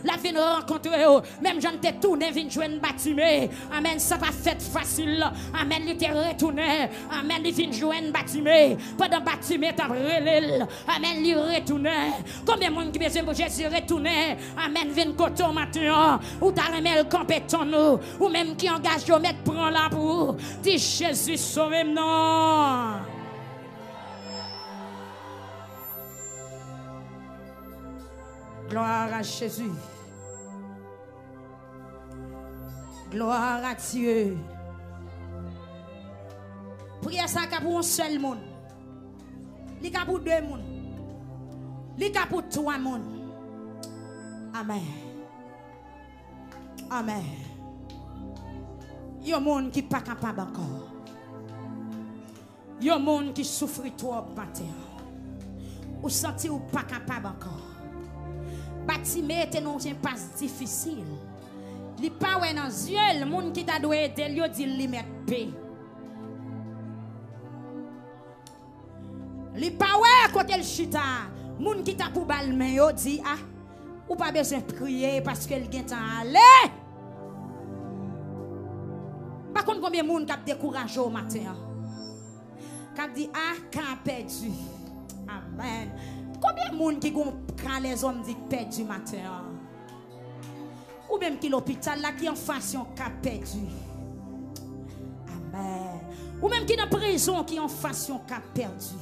Speaker 1: La vie nous rencontrer. Même j'en t'ai tourné, vin jouer une bâtiment. Amen, ça va fait facile. Amen, il t'est retourné. Amen, il vient jouer une bâtiment. Pendant bâtiment, t'as relé. Amen, il retourné. Combien de monde qui besoin pour Jésus retourner? Amen, vin côté au matin. Ou t'as remis le compétent nous. Ou même qui engage au mettre prend là pour. Dis Jésus, sauve-moi. Non. Gloire à Jésus. Gloire à Dieu. Prière ça pour un seul monde. Li ka pour deux monde. Li ka pour trois monde. Amen. Amen. Yo monde qui pas capable encore. Yo monde qui souffre trop matin. Ou senti ou pas capable encore. Bâtiment était non un passe difficile. Li pas ouais dans yeux, le monde qui t'a doit aider, lui dit li mettre paix. Li pas ouais côté le chita, monde qui t'a pour balle main yo dit ah ou pas besoin prier parce que il gen temps aller. Par contre combien monde qui a découragé au matin. Qui dit ah quand perdu. Amen. Combien de monde qui quand les hommes disent perdu matin? Ou même qui l'hôpital là qui en façon qu'a perdu. Amen. Ou même qui dans prison qui en façon qu'a perdu.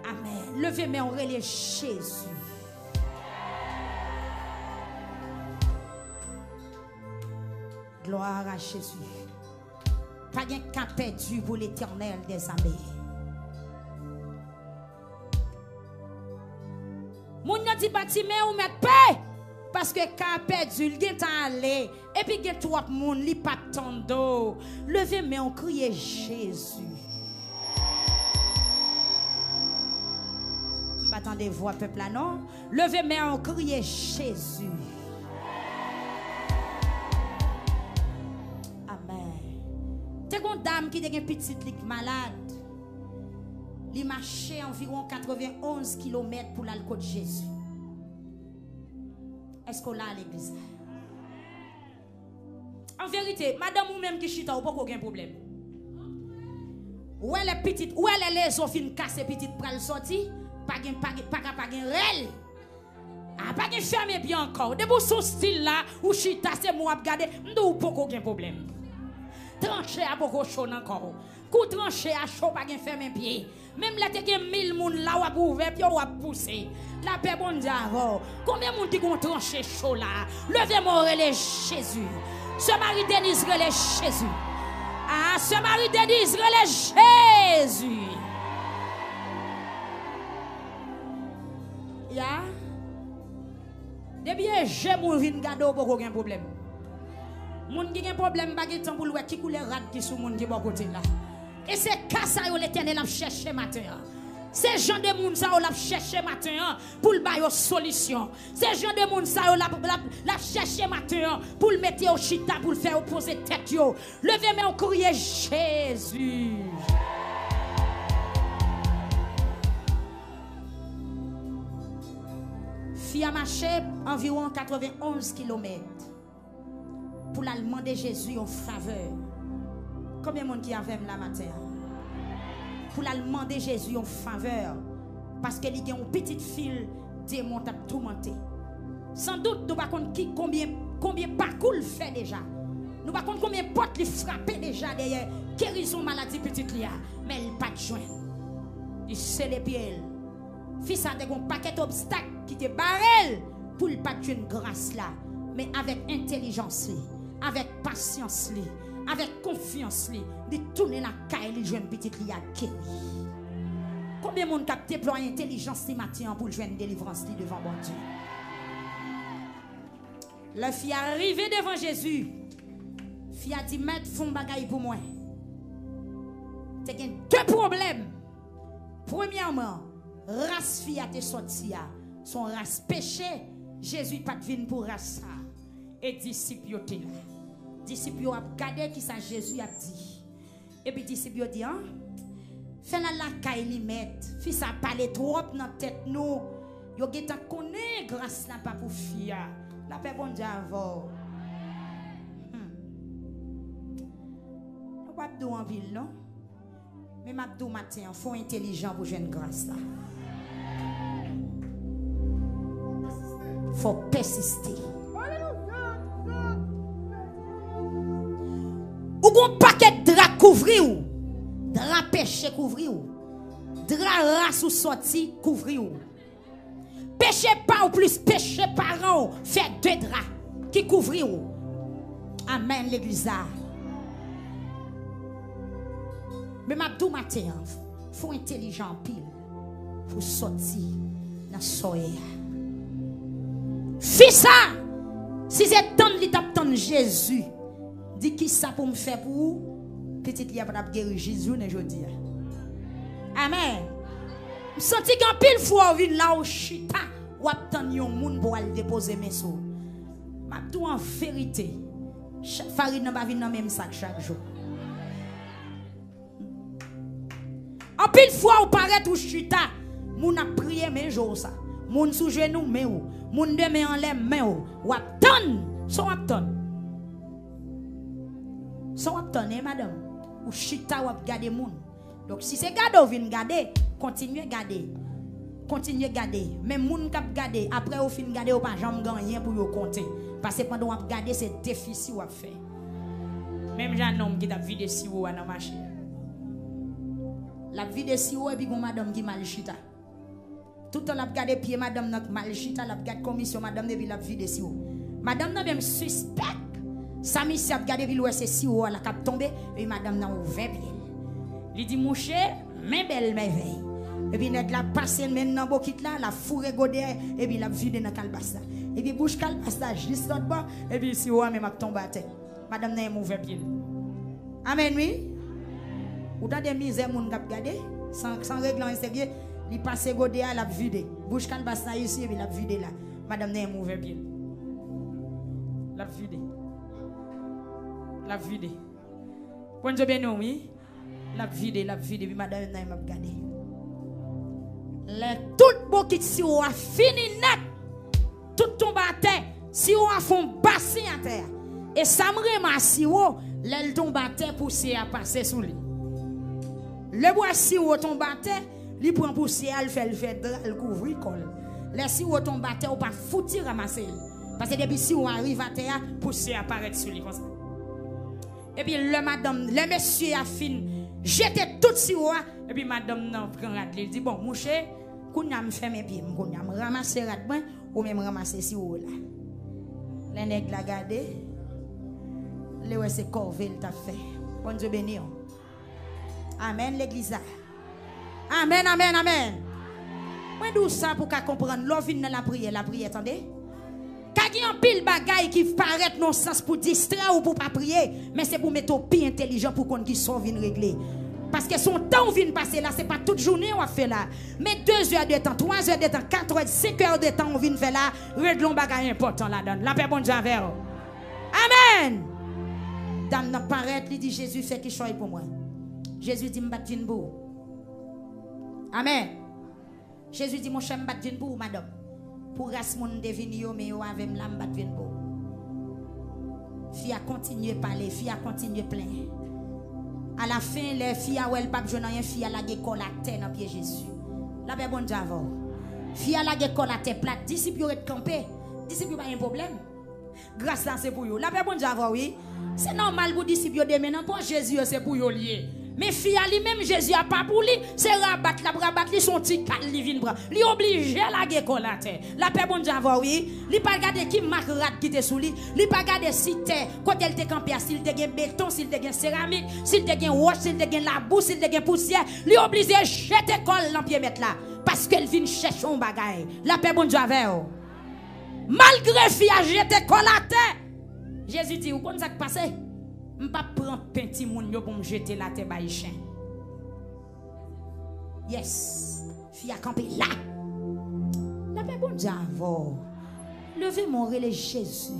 Speaker 1: Amen. Levez mais on relève Jésus. Gloire à Jésus. Pas de cas perdu pour l'Éternel des armées. Moun n'a dit bâtiment ou mettre paix parce que cas perdu il est allé et puis il trois moun li pas tando. Levez mais on crie Jésus. M'attendez voix peuple là non. Levez mais on crie Jésus. C'est une dame qui est une petite ligue malade. Il marchait environ 91 km pour l'alcool de Jésus. Est-ce qu'on l'a à l'église? En vérité, madame ou même qui chita ou pas aucun problème. Où elle est petite, où elle est les os fin cassé petite pral sorti, pas rel. Ah, pas de fermer bien encore. De son style là, ou chita, c'est moi regarder, m'dou pas aucun problème. Tranché à beaucoup chaud encore. Coup tranché à chaud, pas de fermer pied. Même là, t'es 1000 moun là, ou à ouvert, puis ou à pousser. La paix bon Dieu avant. Combien de monde qui ont tranché chaud là? Levez-moi, relais Jésus. Ce mari Denise, relais Jésus. Ah, ce mari Denise, relais Jésus. Ya? Depuis j'ai mon vin gado pour aucun problème. Moun qui a un problème pas temps pour qui coule rat qui sous moun qui bon côté là. Et c'est cas ça l'Éternel a cherché matin. C'est gens de moun ça l'a cherché matin pour le bailler solution. C'est gens de moun ça l'a cherché matin pour le mettre au chita pour le faire opposer tête yo. Levez-moi au crier Jésus. Fille a marché environ 91 km pour la demander Jésus en faveur. Combien de monde qui a fait la matin? Pour la demander Jésus en faveur. Parce qu'il y a une petite fille démonte à tourmenter. Sans doute, nous ne savons pas combien parcours il fait déjà. Nous ne savons pas combien de portes il frappe déjà derrière. Guérison maladie petite lia. Mais il n'a pas de joint. Il sait les pieds. Fils a un paquet d'obstacles qui te barrent pour ne pas une grâce là. Mais avec intelligence, avec patience, avec confiance, de tourner la caille, les jeunes petites liées à Kéry. Combien de monde qui a déployé l'intelligence ce matin pour jouer une délivrance devant mon Dieu? La fille est arrivée devant Jésus. La fille a dit, maître, font bagaille pour moi. C'est qu'il y a deux problèmes. Premièrement, race fille a été sortie. Son race péché, Jésus pas de vin pour race ça. Et disciples là. Disciples a regardé qui ça Jésus a dit. Et puis disciples dit hein, fais la caille li mettre. Fils ça parler trop dans tête nous. Yo geta connaît grâce là pas pour fille. La paix bon Dieu avant. On pas de en ville non. Mais m'a dou matin faut intelligent pour jeune grâce là. Faut persister. Ou gon paquet de drap couvrir ou, drap péché couvrir ou, drap race ou sorti couvrir ou. Péché pas ou plus péché parent ou, fait deux draps qui couvrir ou. Amen l'église. Mais m'a dou matin, faut intelligent pile pour sortir dans soya. Fils ça, si c'est tant de Jésus, dis qui ça pour me faire pour vous, petite lia pas guérir Jésus ne jodi. Amen. Je sens qu'en pile fois vinn là au chita ou attendre yon moun pour aller déposer mes sous. M'a tout en vérité. Farine n'a pas vinn dans même sac chaque jour. En pile fois ou paraît ou chita, moun a prié mes jours ça. Moun sous genou mais ou, moun de main en l'air mais ou attendre, son attendre. Son attendre madame, ou chita ou garder moun. Donc si c'est garder ou vinn garder, continuez garder. Continuez garder. Même moun k'ap garder, après ou fin garder ou pas jamais gagner pour yo compter. Parce que pendant ou garder c'est déficit ou fait. Même jeune homme qui t'a vidé si ou dans marché. La vidé si ou et puis gon madame qui mal chita. Tout le temps la garder pied madame notre mal chita, la garde commission madame depuis la vidé si ou. Madame n'a même suspect. Sa mission a regardé ville c'est si ou la cap tomber et madame n'a ouvert pied. Il dit mon cher, mais belle merveille. Et puis net la passer maintenant bokit là, la fourré godé et puis la vide dans calbassa. Et puis bouche calbassa juste l'autre bord et puis si ou même a tomber à terre. Madame n'a ouvert pied. Amen oui. Ou dans des misères moun k'ap garder sans règle en sérieux, il passe godé à la vide. Bouche calbassa ici et puis la vide là. Madame n'a ouvert pied. La vide. La vide. Bon Dieu bien oui. La vide, puis madame n'a pas regardé. Tout beau qui si on a fini net, tout tombe à terre, si on a fond bassin à terre. Et ça me remarque si on, l'aile tombe à terre, poussière à passer sous lui. Le bois si on tombe à terre, il prend poussière, il fait le couvrir col. Laissez vous tomber à terre ou pas foutu ramasser. Parce que depuis si on arrive à terre, poussez apparaître sur lui comme ça. Et puis le madame, le monsieur a fini, jeté tout sur moi. Et puis madame non prend rat, il dit bon, mon cher, qu'on a me fait mes pieds, qu'on a me ramasser rat ben ou même ramasser si haut là. Les nègres la garder. Les ouais c'est corvée t'a fait. Bon Dieu béni. Amen l'église. Amen, amen, amen. Moi d'où ça pour qu'à comprendre l'on vient dans la prière, attendez. Quand il y a un pile bagaille qui paraît non sens pour distraire ou pour pas prier, mais c'est pour mettre au pied intelligent pour qu'on qui sauve vient régler. Parce que son temps vient passer là, c'est pas toute journée on fait là. Mais 2 heures de temps, 3 heures de temps, 4 heures, 5 heures de temps on vient faire là, réglons bagaille important là-dedans. La paix bon Dieu avec. Amen. Dame n'a paraît, il dit Jésus fait qu'il choisit pour moi. Jésus dit m'bat vinn pour. Amen. Jésus dit mon cher m'bat vinn pour madame. Pour race moun devine yo mais yo avec m'la m'bat vinn pour. Fille a continué parler, fille a continué plein. À la fin les filles a elle pas besoin rien, fille a la école à terre dans pied Jésus. La paix bon Dieu avant. Fille a la école à terre plate, disciple yo être campé. Disciple pas un problème. Grâce là c'est pour yo. La paix bon Dieu avant oui. C'est normal pour disciples de maintenant pour Jésus c'est pour yo lié. Mais fille a lui-même Jésus a pas pour lui, c'est rabat li son petit cal li vinn prend. Li obligé la école à terre. La paix bon Dieu avoir oui, li pas regarder qui marque rat qui était sous lui, li pas regarder si terre quand elle te campé s'il te gen béton, s'il te gen céramique, s'il te gen roche, s'il te gen la boue, s'il te gen poussière, li obligé jeter colle dans pied mettre là parce qu'elle vient chercher un bagaille. La paix bon Dieu avec. Malgré fille a jeter colle à terre. Jésus dit, vous connaissez ce qui passe? Je ne vais pas prendre petit moun pour me jeter la terre par chien. Yes. Fille a campé là. La paix bon Dieu avant. Levez mon relais Jésus.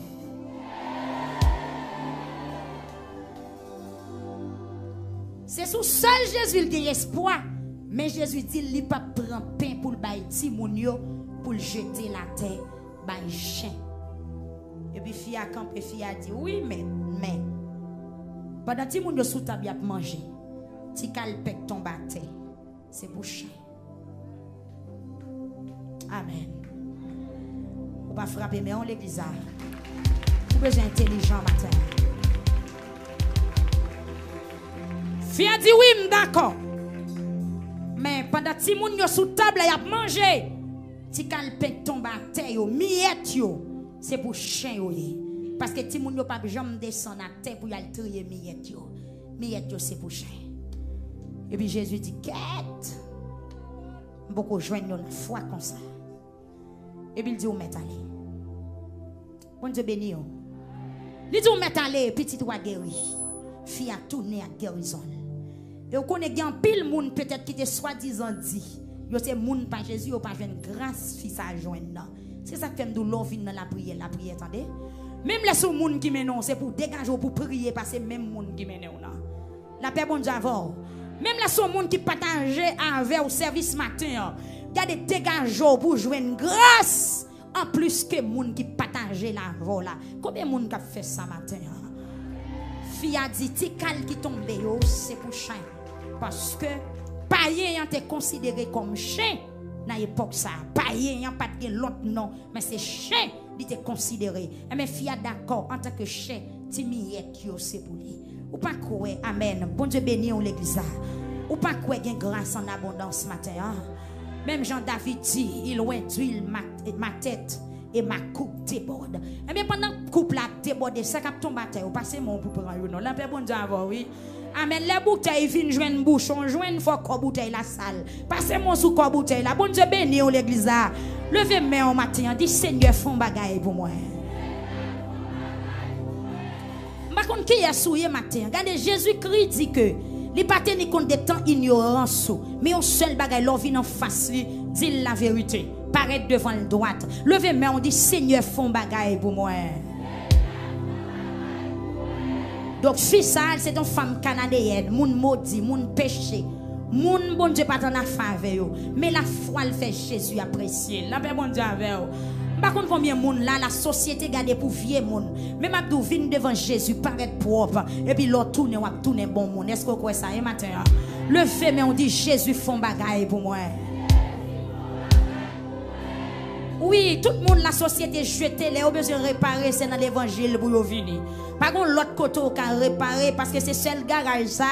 Speaker 1: C'est sous seul Jésus qui a espoir. Mais Jésus dit, il ne pas prendre pain pour le bailler moun pour le jeter la terre par chien. Et puis fille a campé, fille a dit oui mais pendant que moun yo sous table a manger, ti kalpek ton bate, c'est pour chien. Amen. On va frapper mais on l'église a. Vous besoin intelligent matin. Fille a dit oui d'accord. Mais pendant que moun yo sous table a manger, ti kalpek ton bate yo, miette yo. C'est pour chien yo. Parce que ti moun yo pas jamais descendre à terre pour y aller trier miette yo. Miette yo c'est pour chien. Et puis Jésus dit quête. Beaucoup joindre la foi comme ça. Et puis il dit on met aller. Bon Dieu béni yo. Il dit on met aller petit roi guéri. Fille a tourné à guérison. Et on connaît bien pile moun peut-être qui te soi-disant dit yo c'est moun pas Jésus yo pas joindre grâce fils à joindre. C'est ça que fait nous l'on vient dans la prière, attendez. Même les sous moun qui mènent c'est pour dégager pour prier parce que même moun qui mènent la paix bon Dieu avant. Même les sous moun qui partagent avec au service matin, gardez dégager pour joindre grâce en plus que moun qui partagent la vola. Combien moun qui fait ça matin? Fille a dit ti cal qui tombe yo c'est pour chien parce que païen te considéré comme chien. Dans l'époque ça, païen n'y a pas de l'autre nom, mais c'est chien qui te considéré. Mais fille d'accord en tant que chien, timiette yo c'est pour lui. Ou pas quoi, amen. Bon Dieu béni l'église. Ou pas quoi gain grâce en abondance matin. Même Jean David dit, il loin d'huile ma tête et ma coupe déborde. Et bien pendant que coupe la déborde, ça cap tombe à terre, ou passez mon pour prendre non. La paix bon Dieu avoir oui. Amen. Les bouteilles viennent joindre bouchon, joindre faut corps bouteille la salle. Passez mon sous corps bouteille là. Bon Dieu béni l'église. Levez main au matin, dit Seigneur font bagaille pour moi. Par contre qui est souillé matin? Regardez Jésus-Christ dit que li pas tenir compte des temps ignorance, mais un seul bagaille l'on vient en face lui, dit la vérité. Paraître devant le droite. Levez main on dit Seigneur font bagaille pour moi. Donc, fils, c'est une femme canadienne, moun maudit, moun péché, moun bon Dieu pas dans la faveur, mais la foi le fait Jésus apprécier. La paix bon Dieu avec vous. Par contre, combien de monde là, la société garde pour vieux monde. Même Abdou vient devant Jésus, paraît propre, et puis l'autre tourne, ou tourne bon monde. Est-ce que vous croyez ça, matin? Le fait, mais on dit Jésus font bagaille pour moi. Oui, tout le monde, la société jeté, les besoin de réparer, c'est dans l'évangile pour venir. Par contre, l'autre côté, on peut réparer parce que c'est seul garage ça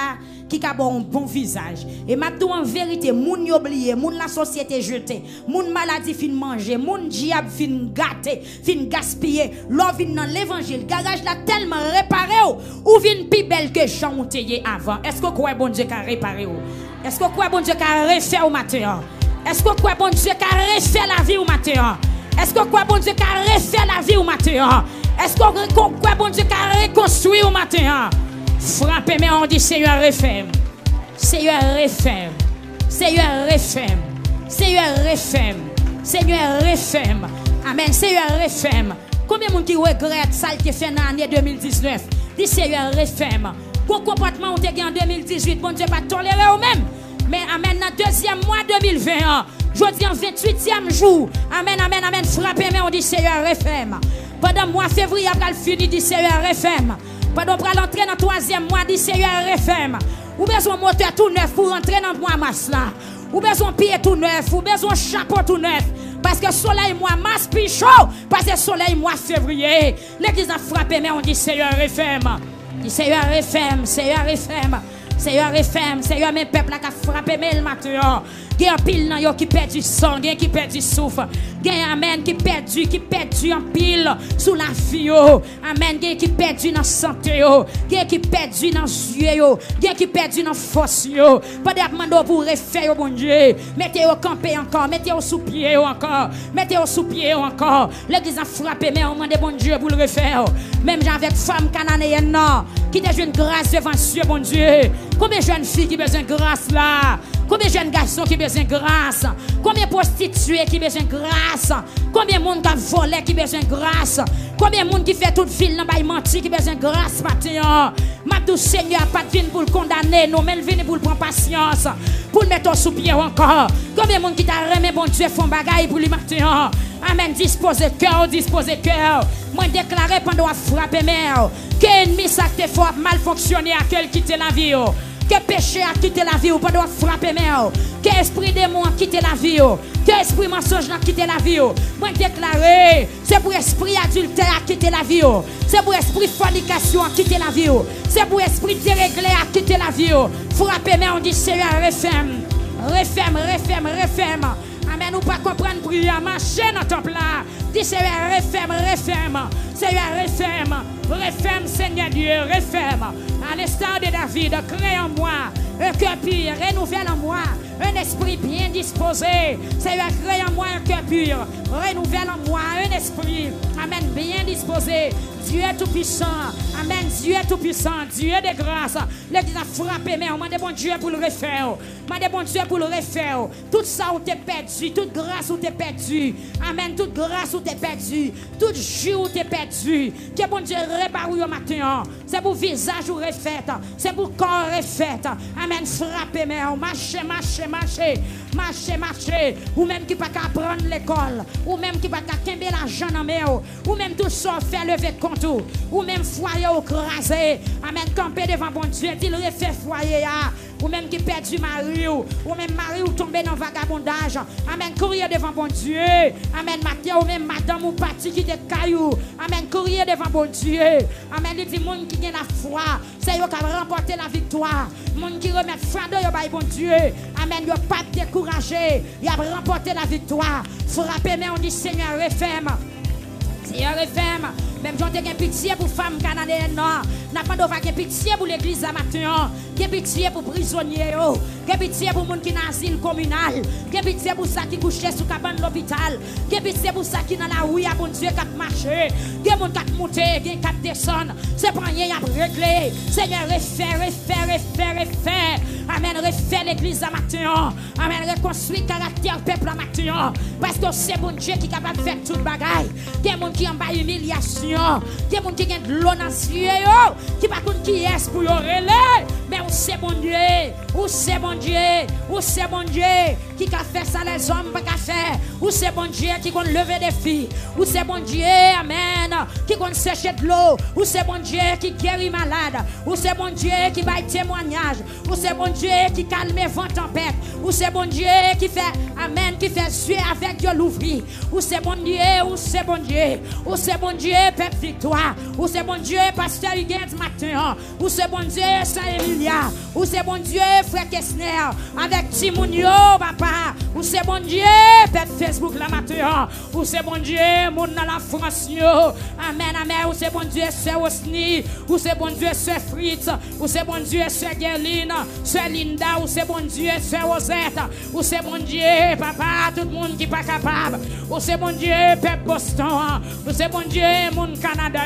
Speaker 1: qui a un bon visage. Et maintenant, en vérité, moun y oublié, moun la société jeté, moun maladie fin manger, moun diable fin gâté, fin gaspiller. L'on vient dans l'évangile, garage là tellement réparé ou vient plus belle que Jean ou avant. Est-ce que vous croyez bon Dieu qui a réparé ou? Est-ce que vous croyez bon Dieu qui a refait au matin? Est-ce que vous croyez bon Dieu qui a refait la vie au matin? Est-ce que vous croyez bon Dieu qui a refait la vie au matin? Est-ce que vous croyez bon Dieu qui a reconstruit au matin? Frappez, mais on dit Seigneur refait. Seigneur refait. Seigneur refait. Seigneur refait. Seigneur refait. Amen. Seigneur refait. Combien de gens qui regrettent ça qui fait dans l'année 2019? Dis Seigneur refait. Bon comportement on te gagne en 2018, bon Dieu pas tolérer au même. Mais amen, dans deuxième mois 2021, je dis en 28e jour, amen, amen, amen, frappez, mais on dit Seigneur refait. Pendant le mois février, après le fini, dit Seigneur refait. Pendant qu'on va entrer dans le troisième mois, dit Seigneur refait. Ou besoin de moteur tout neuf pour rentrer dans le mois mars là. Ou besoin de pied tout neuf, ou besoin de chapeau tout neuf. Parce que soleil mois mars plus chaud, parce que soleil mois février. L'église a frappé, mais on dit Seigneur refait. Dit Seigneur refait, Seigneur refait. Seigneur refait, Seigneur mes peuples qui a frappé le matin. Il y a un pile qui perd du sang, il y a qui perd du souffle. Il y a amen qui perd du en pile sous la vie. Amen, il y a qui perd du dans la santé. Il y a qui perd du dans les yeux. Il y a qui perd du dans la force. Pas de demander pour refaire, bon Dieu. Mettez-vous camper encore, mettez-vous sous pied encore. Mettez-vous sous pied encore. L'église a frappé, mais on demande bon Dieu pour le refaire. Même avec femme cananéenne qui a une grâce devant Dieu, bon Dieu. Combien de jeunes filles qui ont besoin de grâce là? Combien de jeunes garçons qui ont besoin de grâce? Combien de prostituées qui ont besoin de grâce? Combien de monde qui a volé qui ont besoin de grâce? Combien de monde qui fait toute ville dans le menti qui ont besoin de grâce matin? Madou Seigneur, pas de pour le condamner, nous mais venir pour le prendre patience, pour le mettre sous pied encore. Combien de monde qui t'a remis bon Dieu font bagaille pour lui matin? Amen, disposez cœur, disposez cœur. Moi déclaré pendant à frapper mère que l'ennemi ça te fait mal fonctionner à quel quitter la vie. Que péché a quitté la vie ou pas doit frapper mère. Que esprit démon a quitté la vie. Que esprit mensonge a quitté la vie. Moi déclaré, c'est pour esprit adultère a quitté la vie. C'est pour esprit fornication a quitté la vie. C'est pour esprit déréglé a quitté la vie. Frapper mère, on dit Seigneur refème. Refème, refème, refème. Amen, nous pas comprendre prière, marcher dans ton plat. Dis Seigneur, refème, refème. Seigneur, refème. Refème, Seigneur Dieu, refème. À l'instar de David, crée en moi un cœur pur, renouvelle en moi un esprit bien disposé. Seigneur, crée en moi un cœur pur, renouvelle en moi un esprit, amen, bien disposé. Dieu est tout puissant, amen, Dieu est tout puissant, Dieu de grâce. L'église a frappé, mais on m'a demandé bon Dieu pour le refaire. On m'a demandé bon Dieu pour le refaire. Tout ça où t'es perdu, toute grâce où t'es perdu, amen, toute grâce où t'es perdu, toute jour où t'es perdu. Que bon Dieu répare au matin. C'est pour visage ou refait, c'est pour corps refait. Amen, frappez, mais marchez, marchez, marchez, marchez, marchez. Ou même qui pas qu'à prendre l'école, ou même qui pas qu'à tomber l'argent dans main, ou même tout ça faire lever compte, ou même foyer au crasé. Amen, camper devant bon Dieu, dit le refait foyer. Ou même qui perd du mari, ou même mari ou tomber dans le vagabondage. Amen, courir devant bon Dieu. Amen, matin ou même madame ou parti qui te caillou. Amen, courir devant bon Dieu. Amen, il dit, monde qui a la foi, c'est eux qui ont remporté la victoire. Monde qui remet fardeau, bon Dieu. Amen, il n'a pas découragé. Il a remporté la victoire. Frappez, mais on dit, Seigneur, refème. Seigneur, refème. Même j'en ai pitié pour femmes canadiennes, n'a pas de pitié pour l'église à matin, que pitié pour prisonniers, que pitié pour les gens qui sont dans l'asile communal, que pitié pour ceux qui couchent sous cabane de l'hôpital, que pitié pour ceux qui sont dans la rue, bon Dieu, qui marché, que mon qui monté, qui descend, c'est pas rien à régler. Seigneur, refait. Amen, refait l'église à matin. Amen, reconstruit le caractère peuple à matin. Parce que c'est bon Dieu qui est capable de faire toute bagaille. Il y a des gens qui ont pas humiliation. Il y a des gens qui ont de l'eau dans les yeux. Qui ne savent pas qui est pour y relayer. Mais où c'est bon Dieu. Où c'est bon Dieu. Où c'est bon Dieu. Qui a fait ça les hommes pas faire. Où c'est bon Dieu qui a levé des filles. Où c'est bon Dieu. Amen. Qui a bon sécher de l'eau. Ou c'est bon Dieu qui guérit malade. Ou c'est bon Dieu qui baille témoignage. Ou c'est bon Dieu qui calme vent tempête. Ou c'est bon Dieu qui fait, amen, qui fait suer avec Dieu l'ouvrir. Ou c'est bon Dieu, ou c'est bon Dieu. Ou c'est bon Dieu, peuple victoire. Ou c'est bon Dieu, pasteur Higgins matin. Ou c'est bon Dieu, Saint-Emilia. Ou c'est bon Dieu, frère Kessner. Avec Timounio, papa. Ou c'est bon Dieu, peuple Facebook la matin. Ou c'est bon Dieu, mon dans la France. Amen, amen. Ou c'est bon Dieu, sœur Osni. Ou c'est bon Dieu, sœur Fritz. Ou c'est bon Dieu, sœur Gerline. Sœur Linda. Ou c'est bon Dieu, sœur Rosette. Ou c'est bon Dieu, papa, tout le monde qui n'est pas capable. Ou c'est bon Dieu, peuple Boston. Ou c'est bon Dieu, mon Canada.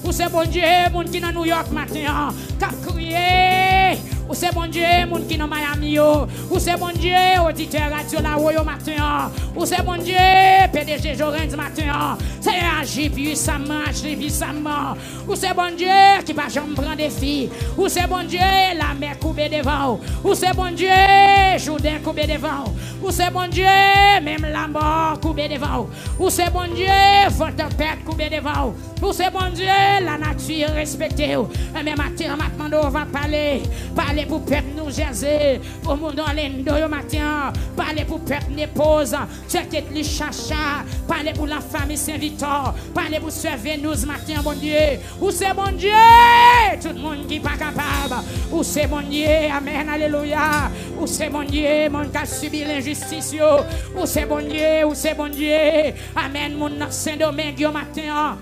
Speaker 1: Ou c'est bon Dieu, mon qui dans New York matin. Cap crier. Ou c'est bon Dieu, mon qui dans Miami. Ou c'est bon Dieu, auditeur radio la Royo matin. Ou c'est bon Dieu, PDG Jorenz matin. C'est agir puissamment, agir puissamment. Ou c'est bon Dieu qui va jamais prendre des filles. Ou c'est bon Dieu, la mer coupée devant. Ou c'est bon Dieu, Jourdain coupé devant. Ou c'est bon Dieu, même la mort coupée devant. Ou c'est bon Dieu, votre tempête coupée devant. Ou c'est bon Dieu, la nature respectée. Mais matin, maintenant, on va parler. Parler pour peuple nous jaser. Pour nous dans les deux matin. Parler pour peuple n'épose. Checker les chacha. Parler pour la famille Saint-Victor. Parler pour servir nous ce matin, bon Dieu. Ou c'est bon Dieu, tout le monde qui n'est pas capable. Ou c'est bon Dieu, amen, alléluia. Ou c'est bon Dieu, mon qui a subi l'injustice. Ou c'est bon Dieu, ou c'est bon Dieu. Amen, mon Saint-Domingue au matin.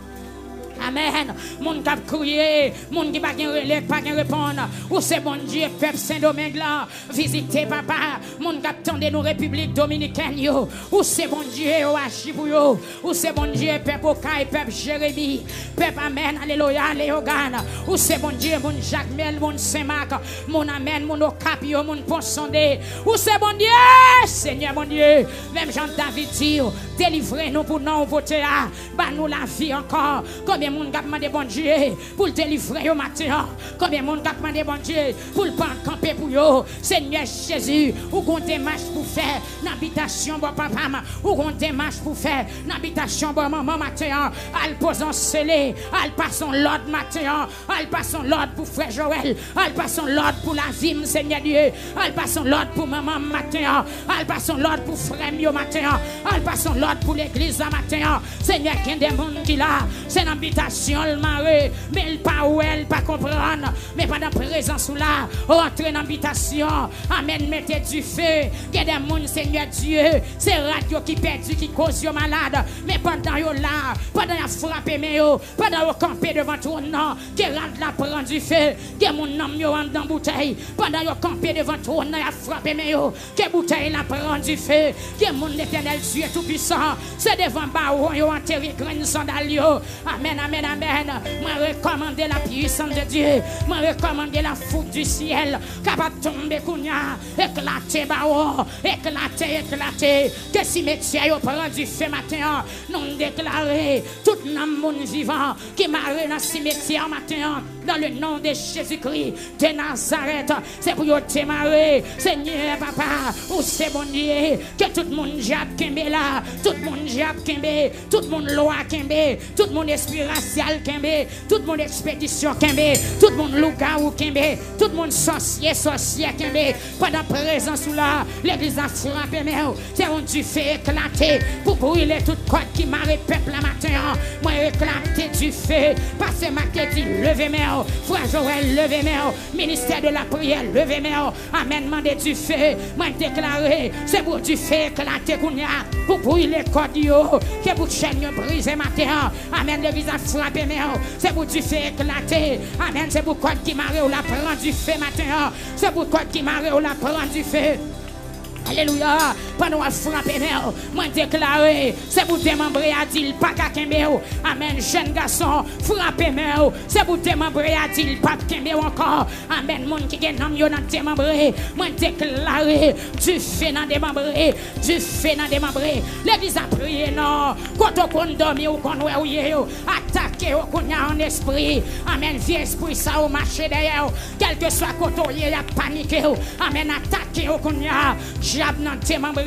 Speaker 1: Amen. Moun qui a crié, moun qui n'a pas relais, pas répondre. Ou c'est bon Dieu, peuple Saint-Domingue là. Visitez papa. Moun qui a attendu nos républiques dominicaines. Ou c'est bon Dieu, ou Achibouyo. Ou c'est bon Dieu, peuple Okaï, peuple Jérémie. Peuple Amen, alléluia, Léogane. Ou c'est bon Dieu, mon Jacques Mel, mon Saint-Marc. Mon Amen, mon Ocapio, mon Ponsondé. Ou c'est bon Dieu, Seigneur mon Dieu. Même Jean-David dit, délivrez-nous pour nous voter. Bah nous la vie encore. Combien de monde a demandé bon Dieu pour le délivrer au matin? Combien de monde a demandé bon Dieu pour le prendre camper pour eux? Seigneur Jésus, où qu'on démarche pour faire l'habitation bon papa, où qu'on démarche pour faire l'habitation bon maman matin, elle pose en scellé, elle passe en l'ordre matin, elle passe en l'ordre pour frère Joël, elle passe en l'ordre pour la vie, Seigneur Dieu, elle passe en l'ordre pour maman matin, elle passe en l'ordre pour frère Mio matin, elle passe en l'ordre pour l'église matin. Seigneur, qu'il y a des monde qui là, c'est l'habitation le maré, mais il pas où elle pas comprendre, mais pendant présence là, rentrer dans l'habitation, amen, mettez du feu, qu'il y a des monde, Seigneur Dieu, c'est radio qui perdu, qui cause yo malade, mais pendant yo là, pendant yo frappé mais yo, pendant yo campé devant tout non, qui rentre là prend du feu, qui mon nom yo rentre dans bouteille, pendant yo campé devant tout non, yo frappé mais yo, qui bouteille là prend du feu, qui mon éternel Dieu tout puissant, c'est devant baron yo enterré graine sandal yo. Amen, amen, amen. Moi recommande la puissance de Dieu. Moi recommande la foudre du ciel. Capable de tomber kounya, éclater baron, éclater, éclater. Que cimetière yo prend du feu matin, non déclaré tout l'âme monde vivant qui marre dans cimetière matin dans le nom de Jésus-Christ de Nazareth. C'est pour yo démarrer. Seigneur papa, ou c'est bon Dieu que tout le monde jappe kembe là, tout le monde jappe kembe, tout le monde loi kembe, tout le monde esprit racial kembe, tout le monde expédition kembe, tout le monde loup-garou kembe, tout le monde sorcier kembe. Pendant présence là, l'église a frappé mais c'est on du feu éclater pour brûler toute côte qui marre peuple la matin. Moi éclater du feu, passer ma tête lever main, frère Joël lever main, ministère de la prière lever main. Amen, demander du feu, moi déclarer c'est pour du feu éclater pour brûler côte yo, que pour chaîne briser matin. Amen, l'église a frappé mais c'est pour du feu éclater. Amen, c'est pour côte qui marre ou la prend du feu matin. C'est pour côte qui marre ou la prend du feu. Alléluia. Pendant à frapper, moi déclaré, c'est pour démembrer à dire pas qu'à Kembe. Amen, jeune garçon, frapper, c'est pour démembrer à dire pas Kembe encore. Amen, mon qui est dans démembrer, moi déclaré, du feu dans démembrer, du feu dans démembrer. L'église a prié, non, quand on dormit ou qu'on oué, attaquer au qu'on en esprit. Amen, vieux esprit, ça au marché derrière, quel que soit quand on y a paniqué. Amen, attaquer au qu'on diable dans tes membres,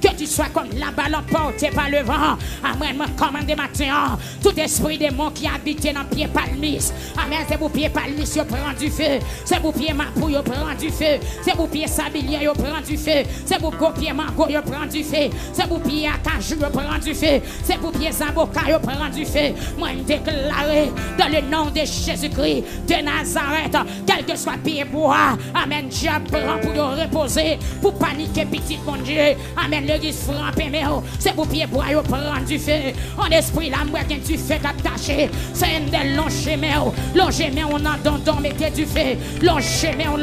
Speaker 1: que tu sois comme la balle emportée par le vent. Amen, me commande matin, tout esprit démon qui habite dans pied palmis. Amen, c'est pour pied palmis, il prend du feu. C'est pour pied mapou, il prend du feu. C'est pour pied sablier, il prend du feu. C'est pour pied mango, il prend du feu. C'est pour pied acajou, il prend du feu. C'est pour pied zaboka, il prend du feu. Moi, je déclare dans le nom de Jésus-Christ de Nazareth, quel que soit pied bois, amen, diable prend pour reposer, pour paniquer, petit mon Dieu. Amen, l'église frappée, mais c'est pour pied bois, il prend du feu. En esprit, la moi, quand tu fais attacher, c'est un des longs chemins. Long chemin, on a don, mettez du feu. Long chemin.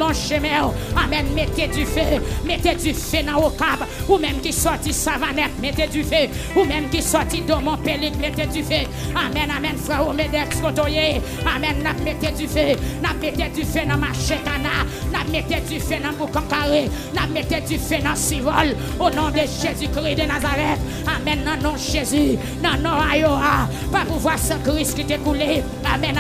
Speaker 1: Amen, mettez du feu. Mettez du feu dans le cap. Ou même qui sortit Savanette, mettez du feu. Ou même qui sortit dans mon pélic, mettez du feu. Amen, frère, ou mettez Kotoye. Amen, mettez du feu. Mettez du feu dans ma chekana. Mettez du feu dans Boukankare. Mettez du feu dans Sivol. Au nom de Jésus-Christ de Nazareth. Amen, non, non, Jésus. Non, non, ayoa. Pas pouvoir sans Christ qui t'est coulé. Amen.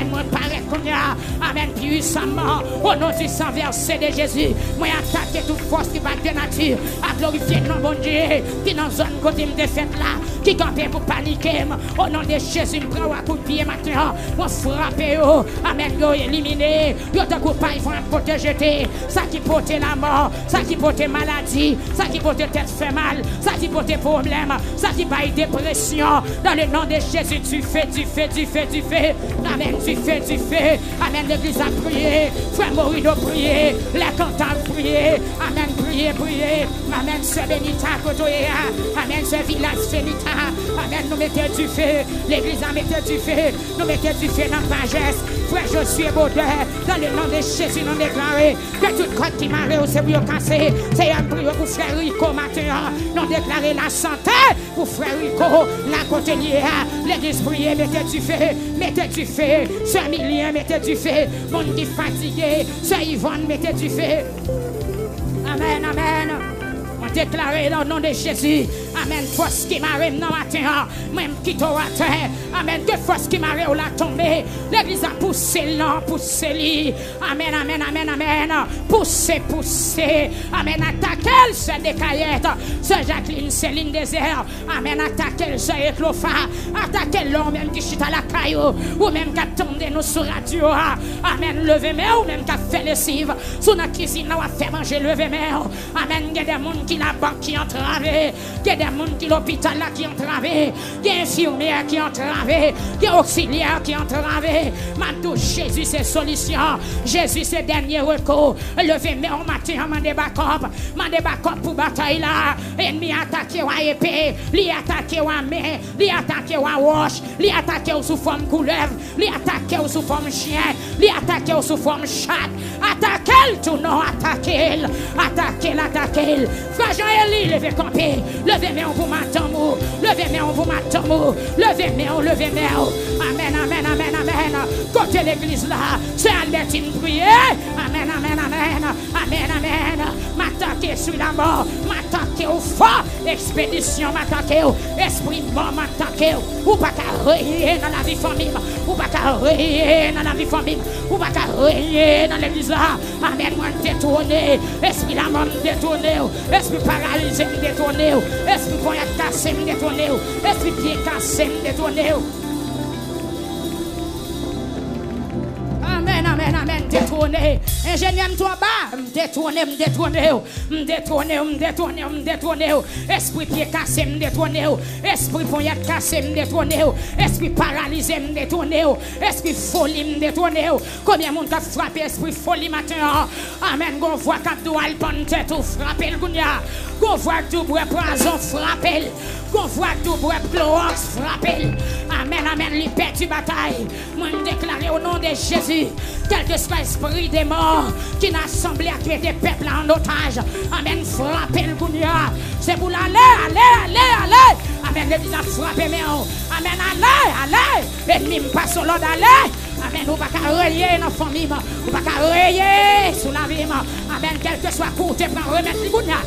Speaker 1: Moi, paraît qu'on y a. Amen, puissamment. Au nom du sang versé de Jésus. Moi, attaquer toute force qui va de nature. À glorifier non bon Dieu. Qui dans zone côté de fête là. Qui campait pour paniquer. Au nom de Jésus, me prend à coup de pied maintenant. Moi, frapper. Amen, yo éliminé. Yo te coupe pas, il faut protéger. Ça qui porte la mort. Ça qui porte maladie. Ça qui porte tête fait mal. Ça qui porte problème. Ça qui va dépression. Dans le nom de Jésus, tu fais. Amen, tu fais. Amen, l'église a prié. Frère Maurice a prié. Les cantants ont prié. Amen, priez. Amen, ce Benita Kotoya. Amen, ce village Benita. Amen, nous mettons du feu. L'église a mis du feu. Nous mettons du feu dans la sagesse. Frère Josué Baudouin, dans le nom de Jésus, nous déclarons que toute côte qui m'a réussi pour casser. C'est un prière pour frère Rico maintenant. Nous déclarons la santé pour frère Rico. La côté liée. L'église priée, mettez du feu. Ce Milien, mettez du feu. Monde qui fatigué. Ce Yvonne, mettez du feu. Amen. On déclare dans le nom de Jésus. Amen. Force qui m'arrive dans ma terre. Même qui t'aura terre. Amen. Que force qui m'arrive ou la tomber. L'église a poussé l'an, poussé. Amen. Poussé. Amen. Attaquez ce décaillette. Ce Jacqueline, Céline Désert. Amen. Attaquez ce Éclofa. Attaquez l'homme même qui chute à la caillou. Ou même qui a tombé nous sur radio. Amen. Levez-moi. Ou même qui a fait lessive. Sous la cuisine, on va faire manger. Levez-moi. Amen. Il y a des gens qui la banque qui ont travé. Il y a des gens qui l'hôpital là qui ont travé. Il y a des infirmières qui ont travé. Il y a des auxiliaires qui ont travé. Maintenant, Jésus, c'est solution. Jésus, c'est dernier recours. Levez-moi au matin, m'en débarque pour bataille là. Ennemi attaqué à épée. Li attaqué à main. Li attaqué à roche. Li attaqué sous forme couleuvre. Li attaqué sous forme chien. Li attaqué sous forme chat. Attaquez tout non, attaquez. Frère Jean-Élie, levez camper. Levez-moi pour ma tambour. Levez-moi. Amen. Côté l'église là, c'est Albertine prier. Amen. M'attaquer sur la mort. M'attaquer au fort. Expédition m'attaquer. Esprit mort m'attaquer. Ou pas qu'à régner dans la vie famille. Ou pas qu'à régner dans l'église là. Amen. Moi détourné. Esprit la mort détourné. Esprit paralysé détourné. Esprit voyage cassé détourné. Esprit pied cassé détourné. Amen. Détourné. Ingénieur, toi bas. Détourné. Esprit pied cassé, détourné. Esprit voyage cassé, détourné. Esprit paralysé, détourné. Esprit folie, détourné. Combien de monde a frappé esprit folie matin? Amen. Gon voit cap doual pante tout frapper le gounia. Gon voit tout bois poison frapper. Gon voit tout bois cloax frapper. Amen. Li perdu bataille. Moi déclarer au nom de Jésus. Quel que soit l'esprit des morts qui n'a semblé à tuer des peuples en otage. Amen. Frappez le gounia. C'est pour aller. Amen. L'église a frappé mais amen. Allez. Ennemi passe au l'ordre aller. Amen. Ou pas qu'à rayer dans la famille. Ou pas qu'à rayer sous la vie. Amen. Quel que soit court, tu prends remettre le gounia.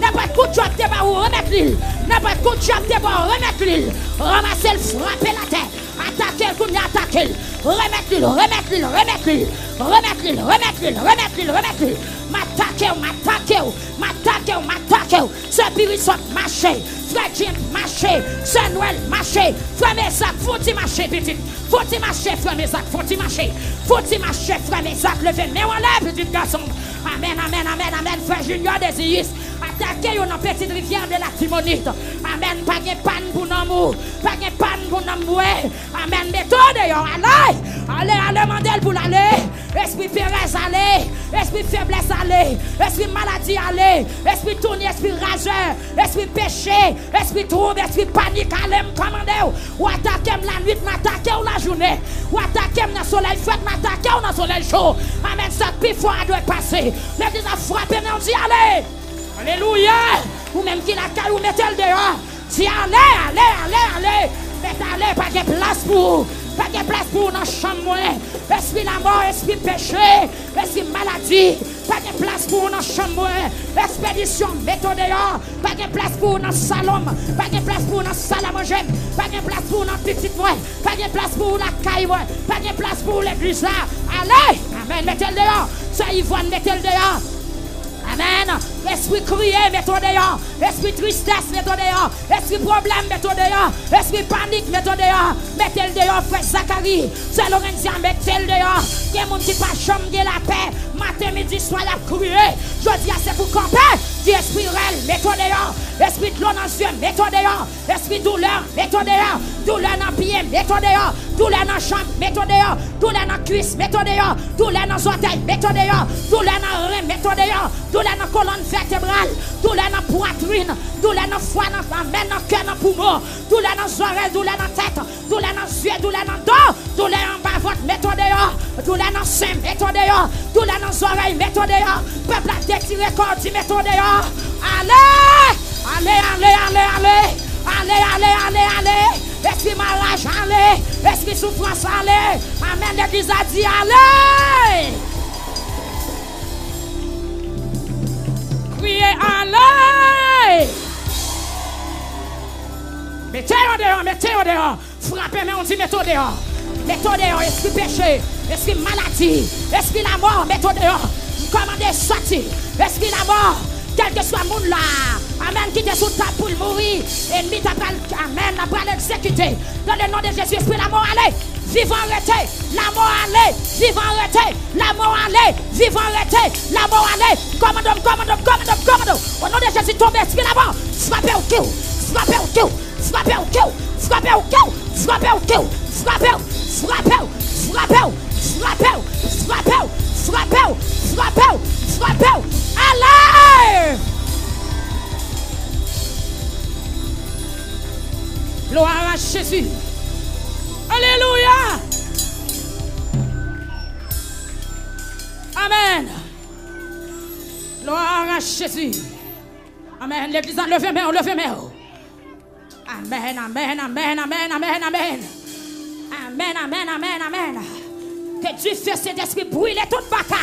Speaker 1: N'a pas de coup de job, t'es pas où remettre l'île. N'a pas de coup de job, t'es pas où remettre l'île. Ramasser le, frapper la tête. Attaquer le coup, attaquer le. Remettre l'île. Ce Pirisot marché, frère Jim marché, Sœur Noël marché, frère Mésac, faut-il marcher, petite, faut-il marcher, frère Mésac, faut-il marcher, frère Mésac, levez main en l'air, petit garçon. Amen, amen, amen, amen, frère Junior Désirus. Attaquez une petite rivière de la Timonite. Amen, pas de panne pour nous, pas de panne pour nous. Amen, méthode, allez, mandel pour l'aller. Esprit Pérez, allez. Esprit faiblesse, allez. Esprit maladie, allez. Esprit tourné, esprit rageur. Esprit péché, esprit trouble, esprit panique, allez, commandez. Ou attaquez la nuit, m'attaquez la journée. Ou attaquez dans le soleil fête, m'attaquez dans le soleil chaud. Amen, ça plus fort doit passer. Mais déjà frappé, mais on dit allez. Alléluia. Ou même qui la caille, ou mettez-le dehors. Si allez. Mettez allez, pas de place pour. Pas de place pour dans la chambre. Esprit la mort, esprit péché, esprit maladie. Pas de place pour dans la chambre. Expédition, mettez dehors. Pas de place pour dans le salon. Pas de place pour dans la salle à manger. Pas de place pour dans la petite moi. Pas de place pour la caille. Pas de place pour l'église là. Allez. Amen. Mettez-le dehors. Ça, Yvonne, mettez-le dehors. Amen. Esprit crié, mettez-le dehors. Esprit tristesse, mettez-le dehors. Esprit problème, mettez-le dehors. Esprit panique, mettez-le dehors. Mettez-le dehors, frère Zacharie. C'est Lorenzien, mettez-le dehors. Il y a des gens qui pas chambre de la paix. Matin, midi, soir, la crié. Je dis, c'est pour camper. Dis esprit réel, mettez-le dehors. Esprit de l'eau dans les yeux, mettez-le dehors. Esprit douleur, mettez-le dehors. Douleur dans le pied, mettez-le dehors. Douleur dans la chambre, mettez-le dehors. Douleur dans la cuisse, mettez-le dehors. Douleur dans les orteils, mettez-le dehors. Douleur dans le rein, mettez-le dehors. Douleur dans la colonne vertébrale, douleur dans la poitrine, douleur dans le foie, dans la main, dans le cœur, dans le poumon, douleur dans les oreilles, douleur dans la tête, douleur dans les yeux, douleur dans le dos, douleur en bas, votre mettez dehors, douleur dans le sein, mettez dehors, douleur dans les oreilles, mettez dehors, peuple a détiré corps, dit mettez dehors, allez, esprit mariage, allez, esprit souffrance, allez, amen, l'église a dit, allez. Criez allez! Mettez-le dehors. Frappez, mais on dit mettez-le dehors. Mettez-le dehors, esprit péché, esprit maladie, esprit la mort, mettez-le dehors. Commandez sortir, esprit la mort, quel que soit le monde là. Amen, qui est sous ta pour mourir. Ennemi t'appelle, amen, la pour l'exécuter. Dans le nom de Jésus, esprit la mort, allez. Vivant arrêté, la mort allez, vivant arrêté, la mort allez, vivant arrêté, la mort allez, commandons. Au nom de Jésus, tombe, esprit la mort, frappez au kill, frappez au kill, frappez au kill, frappez au kill, frappez au kill, frappez, allez! Gloire à Jésus. Alléluia. Amen. Gloire à Jésus. Amen. L'église a levé main, Amen, amen. Que Dieu fasse cet esprit brûler toute baka.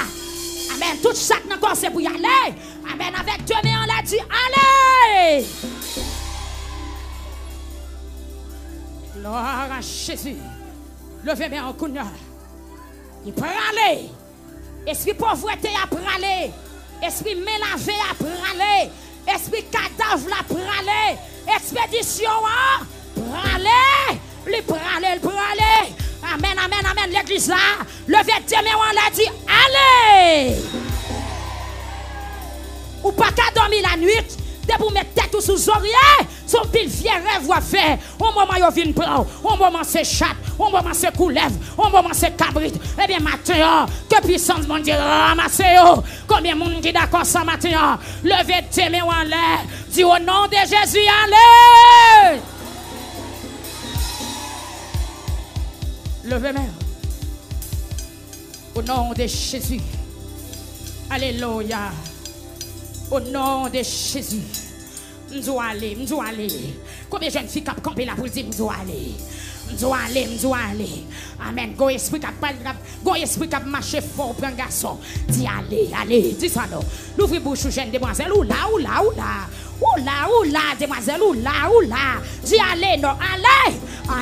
Speaker 1: Amen. Tout chaque encore c'est pour y aller. Amen. Avec Dieu, mais on l'a dit, allez. Gloire à Jésus. Levez bien en cougnard. Il prale. Esprit pauvreté a prale. Esprit mélavé a prale. Esprit cadavre a prale. Expédition a prale. Le prale. Amen. L'église là. Levez Dieu, mais on l'a dit, allez. Ou pas qu'à dormir la nuit. De vous mettre tête ou sous oreiller, son pile vieux rêve à faire. Au moment où il vient prendre, au moment c'est chat, au moment c'est couleuvre, au moment c'est cabrit. Eh bien, matin, que puissance mon Dieu ramasse. Combien de monde qui d'accord ça matin? Levez tes mains en l'air. Dis au nom de Jésus, allez. Levez main. Au nom de Jésus. Alléluia. Au nom de Jésus, je dois aller. Combien de jeunes filles qui ont campé là pour dire je dois aller. Amen. Go esprit qui a marché fort pour un garçon. Dis allez. Dis ça non. L'ouvre bouche jeune demoiselle. Oula. Demoiselle. Oula. Dis allez, non.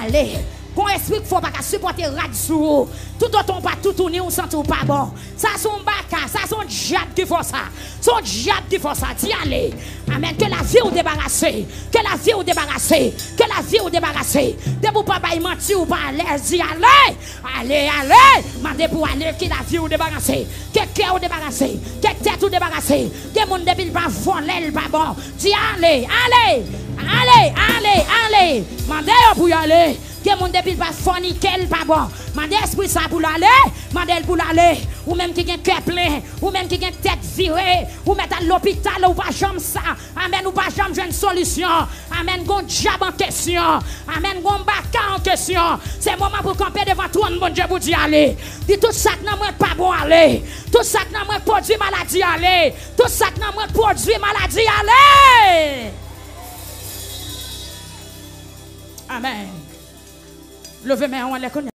Speaker 1: Allez. Qu'on esprit qu'il faut pas supporter radio. Tout autant pas tout tourner, on sent tout pas bon. Ça son baka, ça son diable qui faut ça. Son diable qui faut ça. Dis allez. Amen. Que la vie ou débarrassée. Que la vie ou débarrassée. Que la vie ou débarrassée. De pour pas mentir ou pas aller. Dis allez. Allez, allez. Mandez pour aller que la vie ou débarrassée. Que cœur ou débarrassé. Que tête ou débarrassé. Que mon débile pas voler pas bon. Dis allez, allez. Allez, allez, allez. Mandez pour y aller. Que mon débile pas forniquer pas bon. Mandez esprit ça pour l'aller. Mandez pour l'aller. Ou même qui a cœur plein. Ou même qui a tête virée. Ou mettre à l'hôpital ou pas jambe ça. Amen. Ou pas jambe une solution. Amen. Gon diable en question. Amen. Gon baka en question. C'est le moment pour camper devant toi, mon Dieu, pour dire aller. Dis tout ça que n'a pas bon aller. Tout ça que n'a produit maladie aller. Tout ça que n'a produit maladie aller. Amen. Levez-moi, on les connaît.